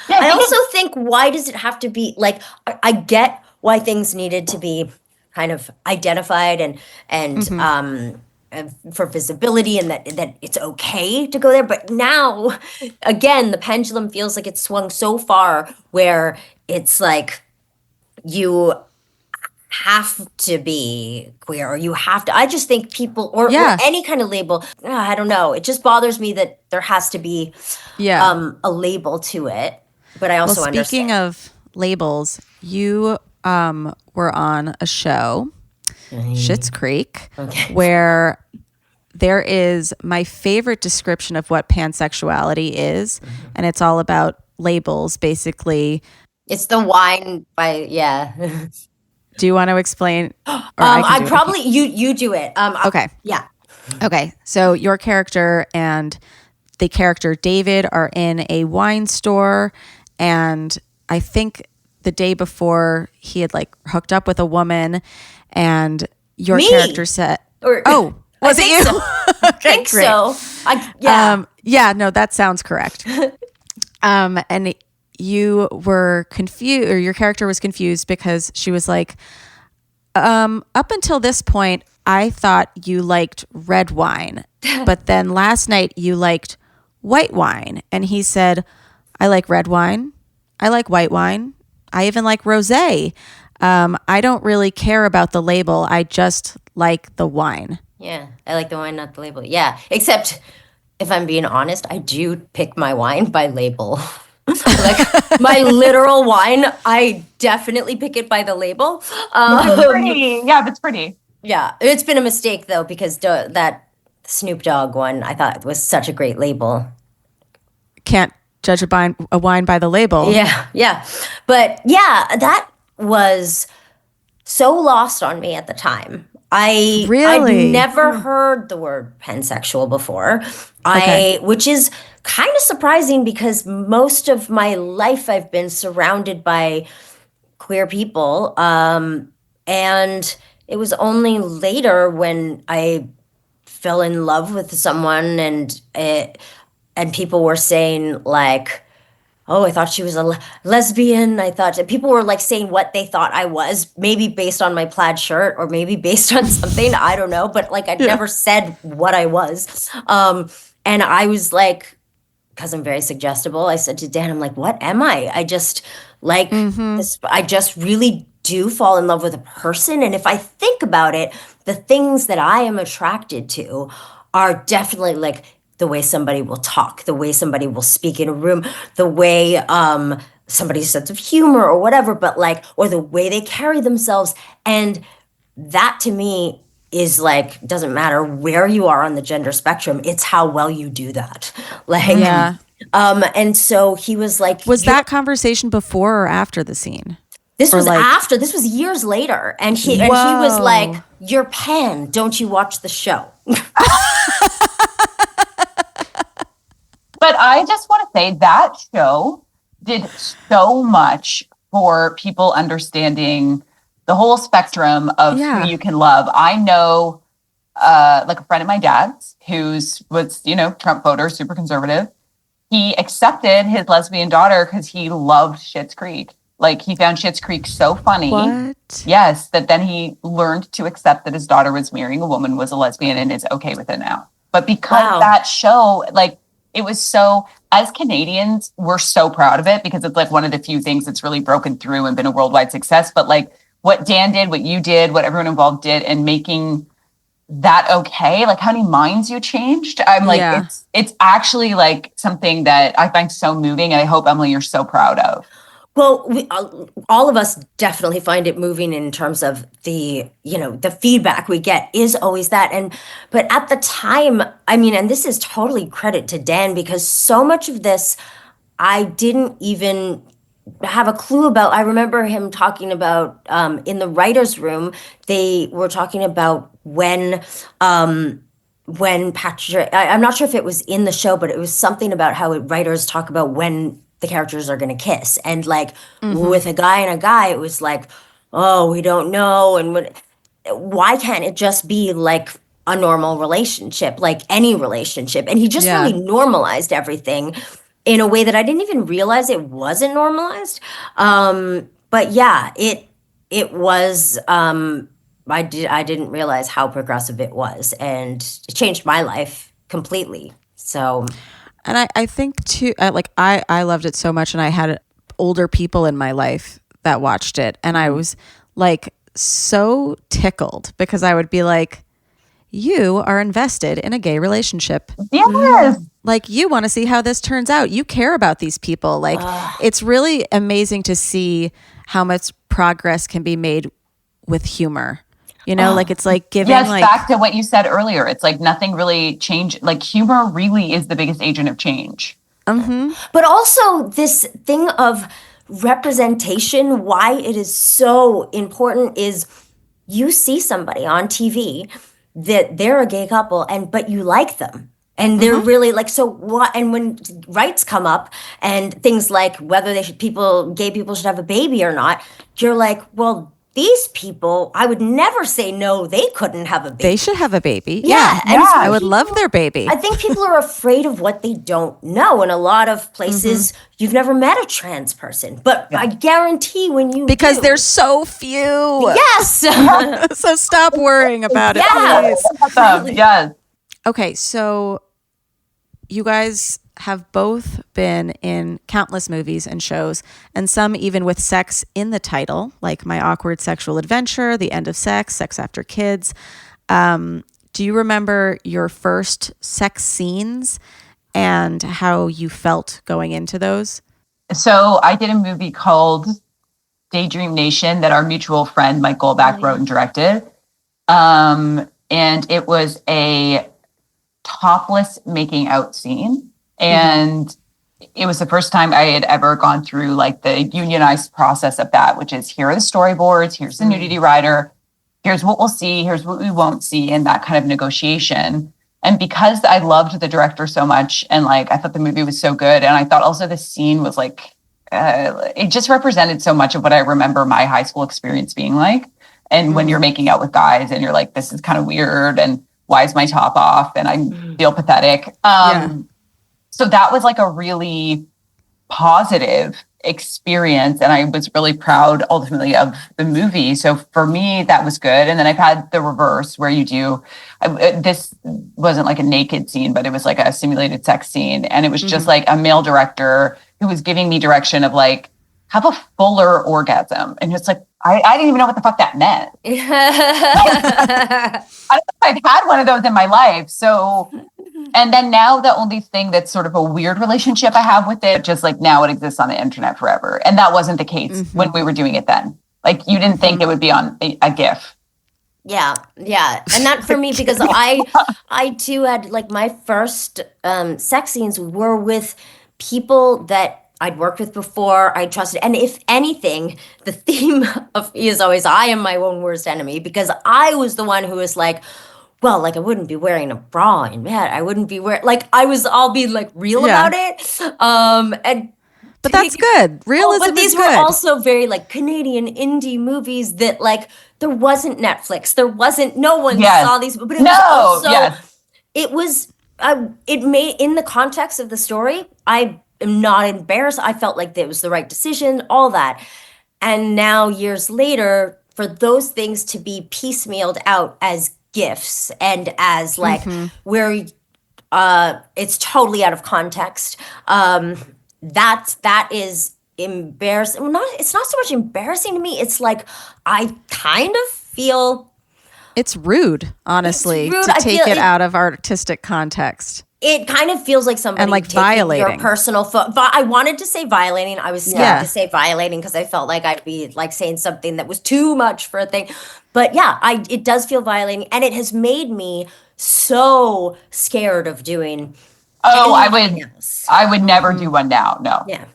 I also think, why does it have to be like, I get why things needed to be kind of identified and for visibility, and that it's okay to go there. But now, again, the pendulum feels like it's swung so far where it's like you have to be queer, or you have to. I just think people, or any kind of label, I don't know. It just bothers me that there has to be a label to it. But I also understand. Speaking of labels, you were on a show, Schitt's Creek, where there is my favorite description of what pansexuality is, and it's all about labels, basically. It's the wine by, Do you want to explain? I probably, you do it. Okay. Yeah. Okay. So your character and the character David are in a wine store, and I think the day before he had like hooked up with a woman, and your character said, was it you? So. Okay, great. So. No, that sounds correct. And you were confused, or your character was confused, because she was like, up until this point, I thought you liked red wine, but then last night you liked white wine. And he said, I like red wine. I like white wine. I even like rosé. I don't really care about the label. I just like the wine. Yeah, I like the wine, not the label. Yeah, except if I'm being honest, I do pick my wine by label. Like my literal wine, I definitely pick it by the label. It's pretty. Yeah, it's pretty. Yeah, it's been a mistake though, because that Snoop Dogg one I thought was such a great label. Can't judge a wine by the label. Yeah. But yeah, that was so lost on me at the time. I'd never heard the word pansexual before. Which is kind of surprising because most of my life I've been surrounded by queer people. And it was only later when I fell in love with someone and people were saying like, oh, I thought she was a lesbian. I thought people were like saying what they thought I was, maybe based on my plaid shirt or maybe based on something. I don't know. But like, I'd never said what I was. And I was like, because I'm very suggestible, I said to Dan, I'm like, what am I? I just like this. I just really do fall in love with a person. And if I think about it, the things that I am attracted to are definitely like the way somebody will talk, the way somebody will speak in a room, the way somebody's sense of humor or whatever, but like, or the way they carry themselves. And that to me is like, doesn't matter where you are on the gender spectrum, it's how well you do that. Like, Yeah. And so he was like, Was that conversation before or after the scene? this or was like- after, this was years later. And he was like, you're Pan, don't you watch the show? But I just want to say that show did so much for people understanding the whole spectrum of who you can love. I know like a friend of my dad's was, Trump voter, super conservative. He accepted his lesbian daughter because he loved Schitt's Creek. Like he found Schitt's Creek so funny. What? Yes, that then he learned to accept that his daughter was marrying a woman, was a lesbian, and is okay with it now. But because that show, like, it was so, as Canadians, we're so proud of it because it's like one of the few things that's really broken through and been a worldwide success. But like what Dan did, what you did, what everyone involved did, and making that okay, like how many minds you changed. I'm like, it's actually like something that I find so moving. And I hope, Emily, you're so proud of. Well, all of us definitely find it moving in terms of the feedback we get is always that. But at the time, I mean, and this is totally credit to Dan because so much of this, I didn't even have a clue about. I remember him talking about in the writer's room, they were talking about when Patrick, I'm not sure if it was in the show, but it was something about how writers talk about when the characters are going to kiss. And like with a guy and a guy, it was like, oh, we don't know. And why can't it just be like a normal relationship, like any relationship? And he just really normalized everything in a way that I didn't even realize it wasn't normalized. But yeah, it was, I didn't realize how progressive it was, and it changed my life completely. So... And I think too, like I loved it so much, and I had older people in my life that watched it, and I was like so tickled because I would be like, you are invested in a gay relationship. Yes. Like you want to see how this turns out. You care about these people. Like it's really amazing to see how much progress can be made with humor. Like it's like giving back to what you said earlier. It's like nothing really changed. Like humor really is the biggest agent of change. But also this thing of representation, why it is so important is you see somebody on TV that they're a gay couple but you like them. And they're really like, so what? And when rights come up and things like whether gay people should have a baby or not, you're like, well, these people, I would never say no, they couldn't have a baby. They should have a baby. Yeah. And so I would love their baby. I think people are afraid of what they don't know. In a lot of places, you've never met a trans person. But I guarantee when you Because there's so few. Yes. So stop worrying about it, please. Yes. Okay, so you guys have both been in countless movies and shows, and some even with sex in the title, like My Awkward Sexual Adventure, The End of Sex, Sex After Kids. Do you remember your first sex scenes and how you felt going into those? So I did a movie called Daydream Nation that our mutual friend Mike Goldback wrote and directed. And it was a topless making out scene. And it was the first time I had ever gone through like the unionized process of that, which is here are the storyboards, here's the nudity rider, here's what we'll see, here's what we won't see, and that kind of negotiation. And because I loved the director so much, and like I thought the movie was so good, and I thought also the scene was like, it just represented so much of what I remember my high school experience being like. And when you're making out with guys and you're like, this is kind of weird, and why is my top off? And I feel pathetic. So that was like a really positive experience. And I was really proud ultimately of the movie. So for me, that was good. And then I've had the reverse where this wasn't like a naked scene, but it was like a simulated sex scene. And it was just like a male director who was giving me direction of like, have a fuller orgasm. And it's like, I didn't even know what the fuck that meant. I don't know if I've had one of those in my life. So, and then now the only thing that's sort of a weird relationship I have with it, just like now it exists on the internet forever. And that wasn't the case when we were doing it then. Like you didn't think it would be on a GIF. Yeah. And that for me, because I too had like my first sex scenes were with people that I'd worked with before, I trusted. And if anything, the theme of me is always, I am my own worst enemy, because I was the one who was like, well, like I wouldn't be wearing a bra in bed. I wouldn't be wearing, like I was all being like real about it. But that's good. Realism but these is were good. also very like Canadian indie movies that like, there wasn't Netflix. There wasn't, no one saw these, but it was also, it was, it made, in the context of the story, I am not embarrassed. I felt like it was the right decision, all that. And now years later, for those things to be piecemealed out as gifts and as like where it's totally out of context, that is embarrassing. Well, it's not so much embarrassing to me. It's like I kind of feel it's rude, honestly, it's rude. to take it out of artistic context. It kind of feels like somebody and like taking violating your personal I wanted to say violating. I was scared to say violating because I felt like I'd be like saying something that was too much for a thing. But yeah, it does feel violating, and it has made me so scared of doing. I would never do one now. No. Yeah.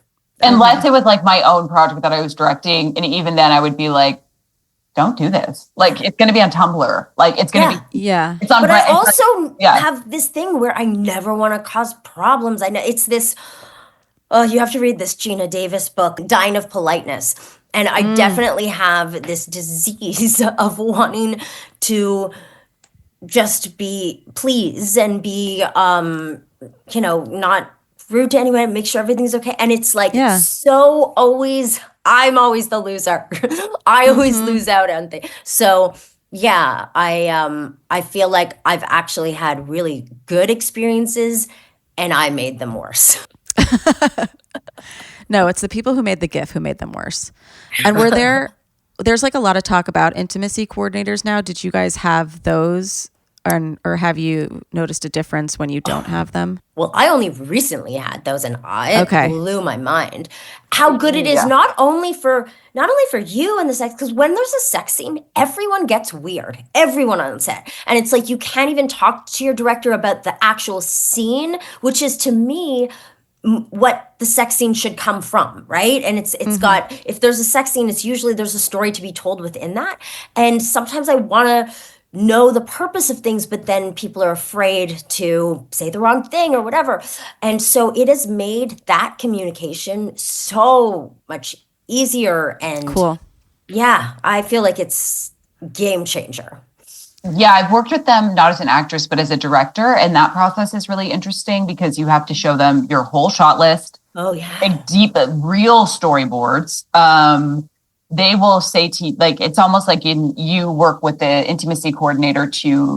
Unless it was like my own project that I was directing, and even then I would be like, don't do this. Like it's going to be on Tumblr. Like it's going to be, it's on. But I also have this thing where I never want to cause problems. I know it's this, you have to read this Gina Davis book, Dying of Politeness. And I definitely have this disease of wanting to just be pleased and be, not rude to anyone, make sure everything's okay. And it's like, so always, I'm always the loser. I always lose out on things. So yeah, I feel like I've actually had really good experiences and I made them worse. No, it's the people who made the GIF who made them worse. And there's like a lot of talk about intimacy coordinators now. Did you guys have those? Or have you noticed a difference when you don't have them? Well, I only recently had those, and it blew my mind how good it is. Not only for you and the sex, because when there's a sex scene, everyone gets weird. Everyone on set, and it's like you can't even talk to your director about the actual scene, which is to me what the sex scene should come from, right? And it's got, if there's a sex scene, it's usually there's a story to be told within that, and sometimes I want to know the purpose of things, but then people are afraid to say the wrong thing or whatever. And so it has made that communication so much easier and cool. Yeah, I feel like it's game changer. Yeah, I've worked with them not as an actress, but as a director. And that process is really interesting because you have to show them your whole shot list. Oh, yeah. And deep, real storyboards. They will say to you, like, it's almost like you work with the intimacy coordinator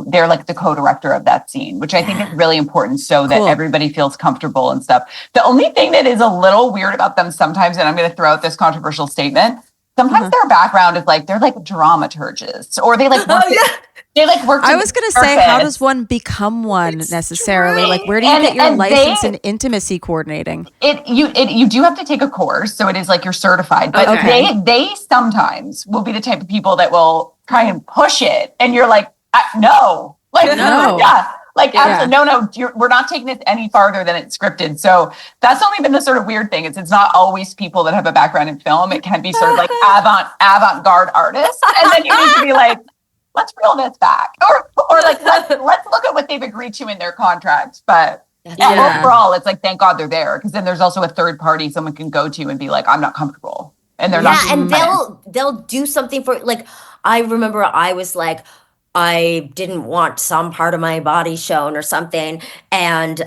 they're like the co-director of that scene, which I think is really important so that everybody feels comfortable and stuff. The only thing that is a little weird about them sometimes, and I'm going to throw out this controversial statement, sometimes their background is like, they're like dramaturgists or they like work I was going to say, how does one become one necessarily? True. Like, where do you get your license in intimacy coordinating? You do have to take a course, so it is like you're certified. But they sometimes will be the type of people that will try and push it, and you're like, no, like no, absolutely, we're not taking it any farther than it's scripted. So that's only been the sort of weird thing. It's not always people that have a background in film. It can be sort of like avant-garde artists, and then you need to be like, let's reel this back. Or like, let's look at what they've agreed to in their contract. But overall, it's like, thank God they're there. Because then there's also a third party someone can go to and be like, I'm not comfortable. And they're not. Yeah, and they'll do something for, like, I remember I was like, I didn't want some part of my body shown or something. And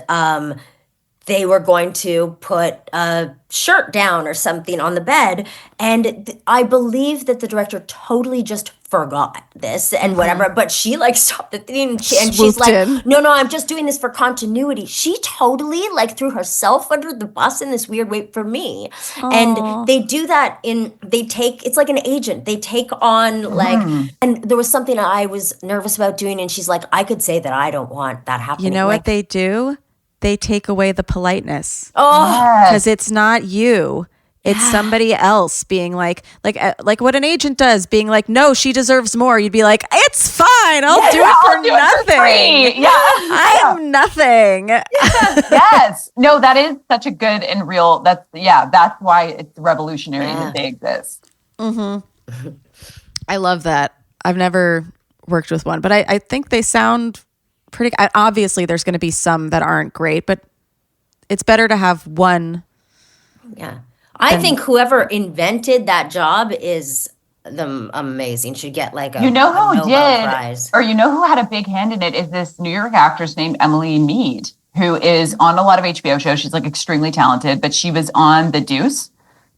they were going to put a shirt down or something on the bed. And I believe that the director totally just forgot this and whatever, but she like stopped the thing and she's like, no, I'm just doing this for continuity. She totally like threw herself under the bus in this weird way for me. Aww. And they do that it's like an agent. They take on like, and there was something I was nervous about doing and she's like, I could say that I don't want that happening. You know like, what they do? They take away the politeness. Oh, because it's not you. It's somebody else being like what an agent does, being like, no, she deserves more. You'd be like, it's fine. I'll do it for nothing. I am nothing. Yes. No, that is such a good and real, that's why it's revolutionary that they exist. Mm-hmm. I love that. I've never worked with one, but I think they sound pretty, obviously there's going to be some that aren't great, but it's better to have one. Yeah. I think whoever invented that job is amazing. Should get like a Nobel Prize. Or who had a big hand in it is this New York actress named Emily Mead, who is on a lot of HBO shows. She's like extremely talented, but she was on The Deuce.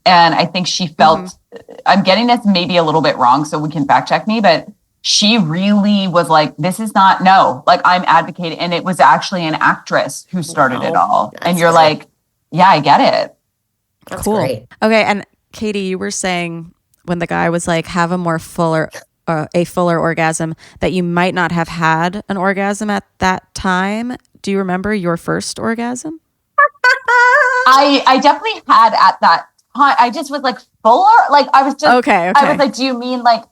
And I think she felt, I'm getting this maybe a little bit wrong, so we can fact check me, but she really was like, this is not, like I'm advocating. And it was actually an actress who started it all. And you're like, yeah, I get it. That's cool. Great. Okay. And Katie, you were saying when the guy was like, have a fuller orgasm, that you might not have had an orgasm at that time. Do you remember your first orgasm? I definitely had at that time. I just was like fuller. Like I was just, okay. I was like, do you mean like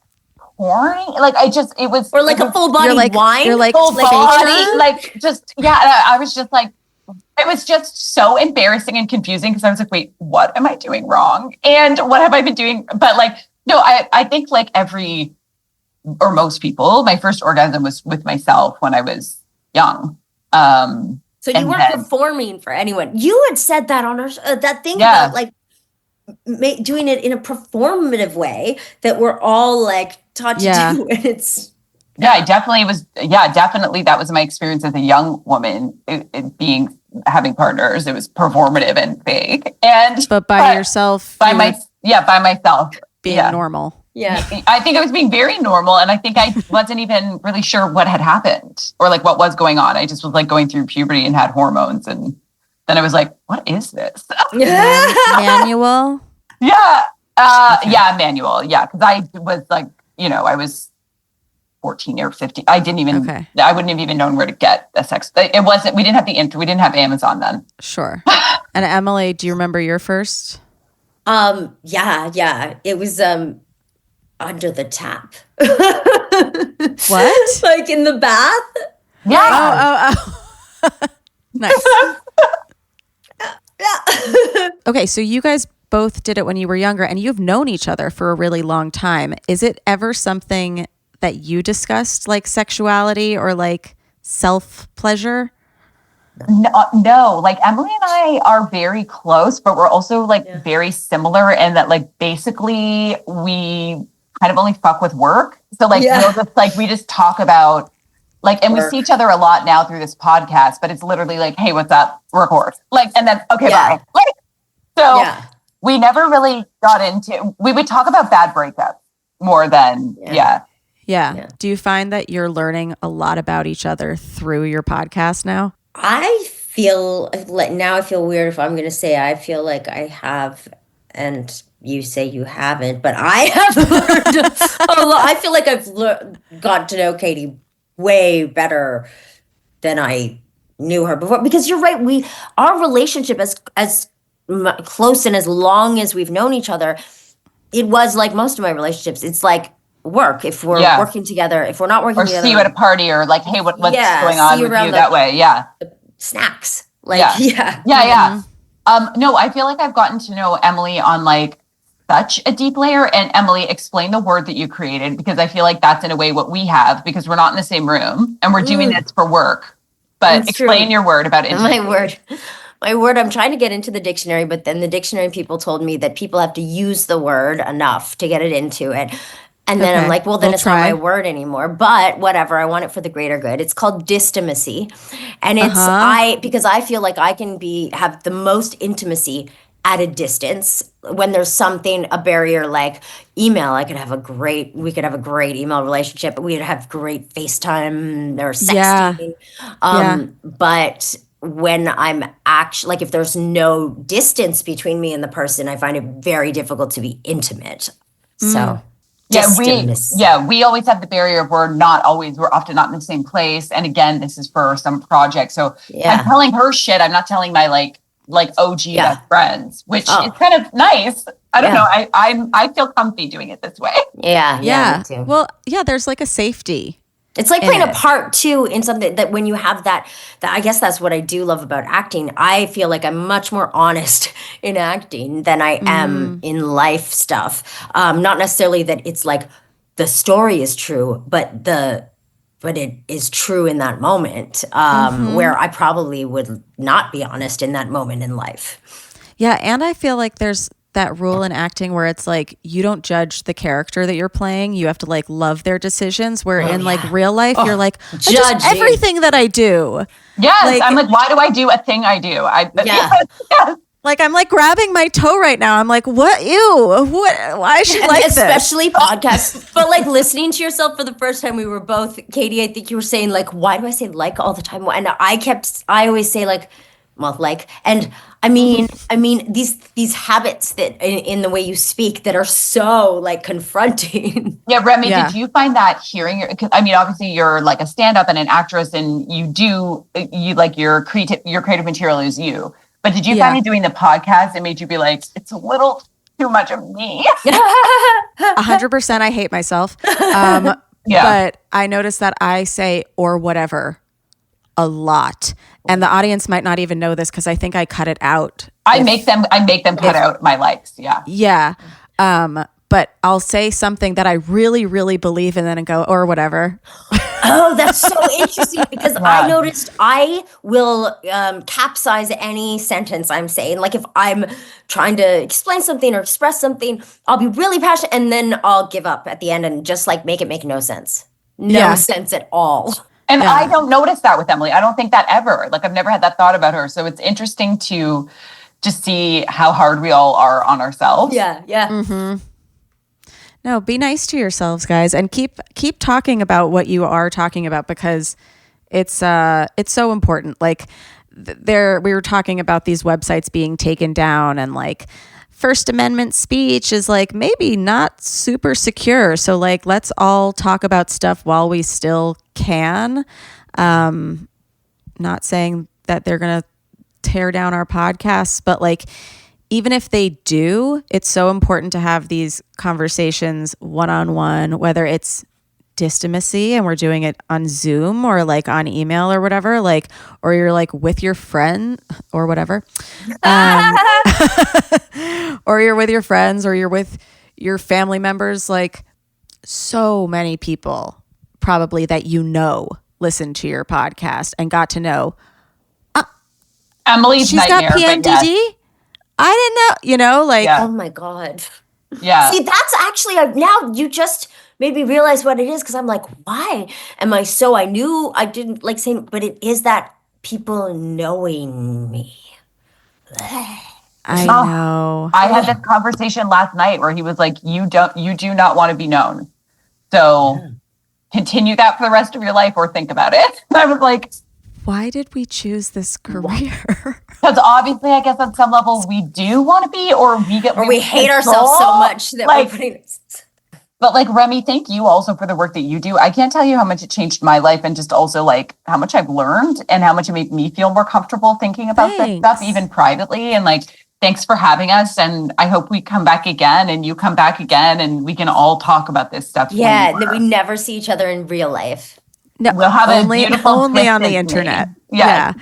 pouring? Like it was. Or like a full body wine? You're like full body. Like just, I was just like, it was just so embarrassing and confusing because I was like, wait, what am I doing wrong? And what have I been doing? But like, no, I think like most people, my first orgasm was with myself when I was young. So you weren't performing for anyone. You had said that on our that thing about like doing it in a performative way that we're all like taught to do. And it's I definitely was. Yeah, definitely. That was my experience as a young woman. Having partners, it was performative and fake. But by yourself, by myself, being normal. Yeah, I think I was being very normal, and I think I wasn't even really sure what had happened or like what was going on. I just was like going through puberty and had hormones, and then I was like, "What is this?" Manual. Manual. Yeah, because I was like, I was 14 or 15. I didn't even, I wouldn't have even known where to get the sex. It wasn't, we didn't have Amazon then. Sure. And Emily, do you remember your first? Yeah. It was, under the tap. What? Like in the bath? Yeah. Oh. Nice. Yeah. Okay. So you guys both did it when you were younger and you've known each other for a really long time. Is it ever something that you discussed, like sexuality or like self-pleasure? No, like Emily and I are very close, but we're also like very similar in that like basically we kind of only fuck with work. So like we'll just like we just talk about like, and we see each other a lot now through this podcast, but it's literally like, hey, what's up? Record. Like, and then bye. Like, so we never really got into. We would talk about bad breakups more than Yeah. Do you find that you're learning a lot about each other through your podcast now? I feel like now I feel weird if I'm going to say I feel like I have, and you say you haven't, but I have learned a lot. I feel like I've got to know Katie way better than I knew her before. Because you're right, our relationship as close and as long as we've known each other, it was like most of my relationships. It's like work. If we're working together, if we're not working together, or see you at a party, or like, hey, what's going on with you that way? Snacks, like No, I feel like I've gotten to know Emily on like such a deep layer. And Emily, explain the word that you created, because I feel like that's in a way what we have, because we're not in the same room and we're doing this for work. But That's explain true. your word about intimacy. My word, I'm trying to get into the dictionary, but then the dictionary people told me that people have to use the word enough to get it into it. And then I'm like, well, then We'll it's try. not my word anymore. But whatever, I want it for the greater good. It's called dystomacy. And it's because I feel like I can have the most intimacy at a distance when there's a barrier like email. We could have a great email relationship. We'd have great FaceTime or sexting. But when I'm actually, like, if there's no distance between me and the person, I find it very difficult to be intimate. So we always have the barrier of we're often not in the same place. And again, this is for some project. So I'm telling her shit. I'm not telling my like OG best friends, which is kind of nice. I don't know. I feel comfy doing it this way. Yeah. Me too. Well, there's like a safety. It's like playing a part too in something that when you have that I guess that's what I do love about acting. I feel like I'm much more honest in acting than I am in life stuff. Not necessarily that it's like the story is true, but it is true in that moment where I probably would not be honest in that moment in life. Yeah, and I feel like there's that rule in acting where it's like you don't judge the character that you're playing. You have to like love their decisions. Where in like real life, you're like, judge everything that I do. Yes, like, I'm like, why do I do a thing I do? Like I'm like grabbing my toe right now. I'm like, what? Ew! What? Why is she like this? Especially podcasts, but like listening to yourself for the first time. We were both, Katie. I think you were saying like, why do I say like all the time? And I always say like, well, like, and I mean these habits that in the way you speak that are so like confronting. Yeah, Remy, did you find that hearing? Because I mean, obviously you're like a stand-up and an actress, and you like your creative material is you. But did you find me doing the podcast? It made you be like, it's a little too much of me. 100%. I hate myself. But I noticed that I say or whatever a lot, and the audience might not even know this because I think I cut it out. I make them cut out my likes. Yeah. But I'll say something that I really, really believe in, and then go or whatever. Oh, that's so interesting because I noticed I will capsize any sentence I'm saying. Like if I'm trying to explain something or express something, I'll be really passionate and then I'll give up at the end and just like make it make no sense. No sense at all. And I don't notice that with Emily. I don't think that ever. Like I've never had that thought about her. So it's interesting to just see how hard we all are on ourselves. Yeah. Mm-hmm. No, be nice to yourselves, guys, and keep talking about what you are talking about because it's so important. Like we were talking about these websites being taken down, and like First Amendment speech is like maybe not super secure. So like let's all talk about stuff while we still can. Not saying that they're gonna tear down our podcasts, but like even if they do, it's so important to have these conversations one-on-one, whether it's dystomacy and we're doing it on Zoom or like on email or whatever, like, or you're like with your friend or whatever. Or you're with your friends or you're with your family members. Like so many people probably that listen to your podcast and got to know. Emily's she's nightmare, got PMDD. I didn't know, like, oh my God. Yeah. See, that's actually, now you just made me realize what it is. Cause I'm like, why am I I knew I didn't like saying, but it is that people knowing me. I know. I had this conversation last night where he was like, you do not want to be known. So continue that for the rest of your life or think about it. And I was like, why did we choose this career? Because obviously, I guess on some level we do want to be, or we hate ourselves so much that we're putting. But like Remy, thank you also for the work that you do. I can't tell you how much it changed my life, and just also like how much I've learned and how much it made me feel more comfortable thinking about this stuff, even privately. And like, thanks for having us. And I hope we come back again, and you come back again, and we can all talk about this stuff. Yeah, that we never see each other in real life. No, we'll have only on the internet. Yeah.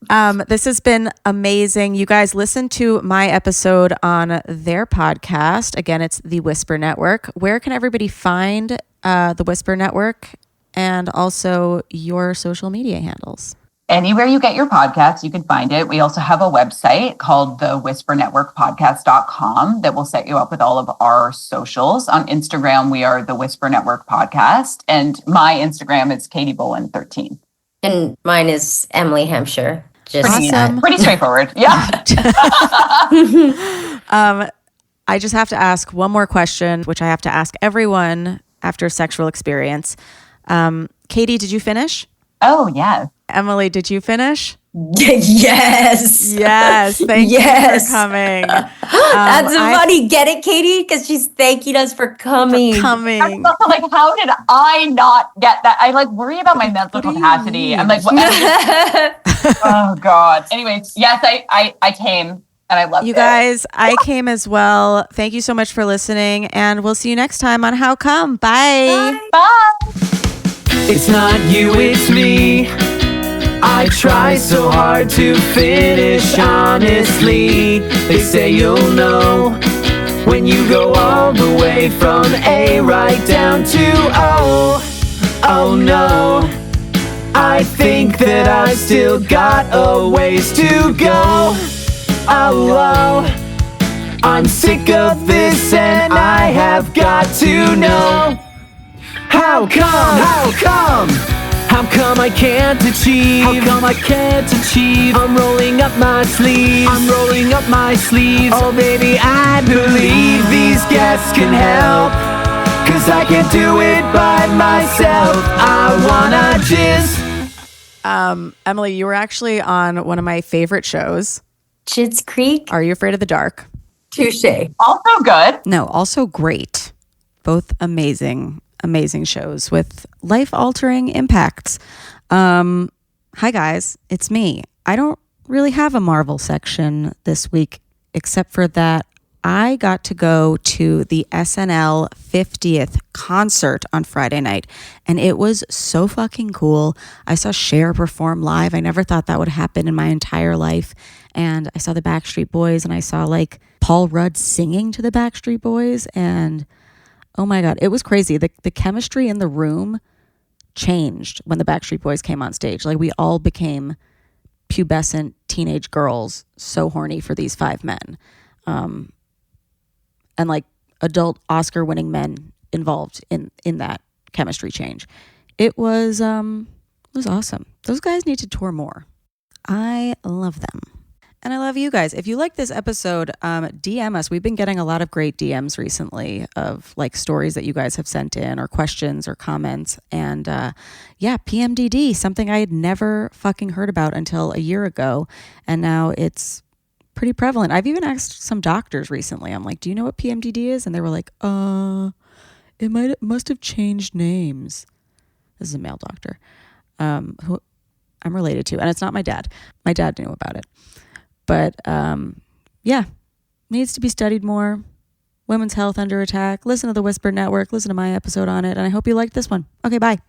This has been amazing. You guys listen to my episode on their podcast. Again, it's the Whisper Network. Where can everybody find the Whisper Network and also your social media handles? Anywhere you get your podcasts, you can find it. We also have a website called the whispernetworkpodcast.com that will set you up with all of our socials. On Instagram, we are the Whisper Network Podcast. And my Instagram is Katie Boland 13. And mine is Emily Hampshire. Just Awesome. Pretty straightforward. Yeah. I just have to ask one more question, which I have to ask everyone after a sexual experience. Katie, did you finish? Oh, yes. Emily, did you finish? Yes. Yes. Thank you for coming. That's funny. Get it, Katie? Because she's thanking us for coming. I'm also like, how did I not get that? I like worry about my mental capacity. I'm like, what? Oh God. Anyways, yes, I came and I loved it. You guys, I came as well. Thank you so much for listening, and we'll see you next time on How Come. Bye. Bye. It's not you, it's me. I try so hard to finish honestly. They say you'll know when you go all the way from A right down to O. Oh no, I think that I still got a ways to go. Oh, I'm sick of this and I have got to know. How come? How come? How come I can't achieve? How come I can't achieve? I'm rolling up my sleeves. I'm rolling up my sleeves. Oh baby, I believe these guests can help. 'Cause I can't do it by myself. I wanna jizz. Emily, you were actually on one of my favorite shows. Schitt's Creek. Are You Afraid of the Dark? Touche. Also good. No, also great. Both amazing shows with life-altering impacts. Hi guys, it's me. I don't really have a Marvel section this week, except for that I got to go to the SNL 50th concert on Friday night, and it was so fucking cool. I saw Cher perform live. I never thought that would happen in my entire life. And I saw the Backstreet Boys, and I saw like Paul Rudd singing to the Backstreet Boys, and oh my God, it was crazy. The chemistry in the room changed when the Backstreet Boys came on stage. Like we all became pubescent teenage girls, so horny for these five men. And like adult Oscar-winning men involved in that chemistry change. It was awesome. Those guys need to tour more. I love them. And I love you guys. If you like this episode, DM us. We've been getting a lot of great DMs recently of like stories that you guys have sent in or questions or comments. And yeah, PMDD, something I had never fucking heard about until a year ago. And now it's pretty prevalent. I've even asked some doctors recently. I'm like, do you know what PMDD is? And they were like, it must have changed names. This is a male doctor who I'm related to. And it's not my dad. My dad knew about it. But yeah, needs to be studied more. Women's health under attack. Listen to the Whisper Network. Listen to my episode on it. And I hope you liked this one. Okay, bye.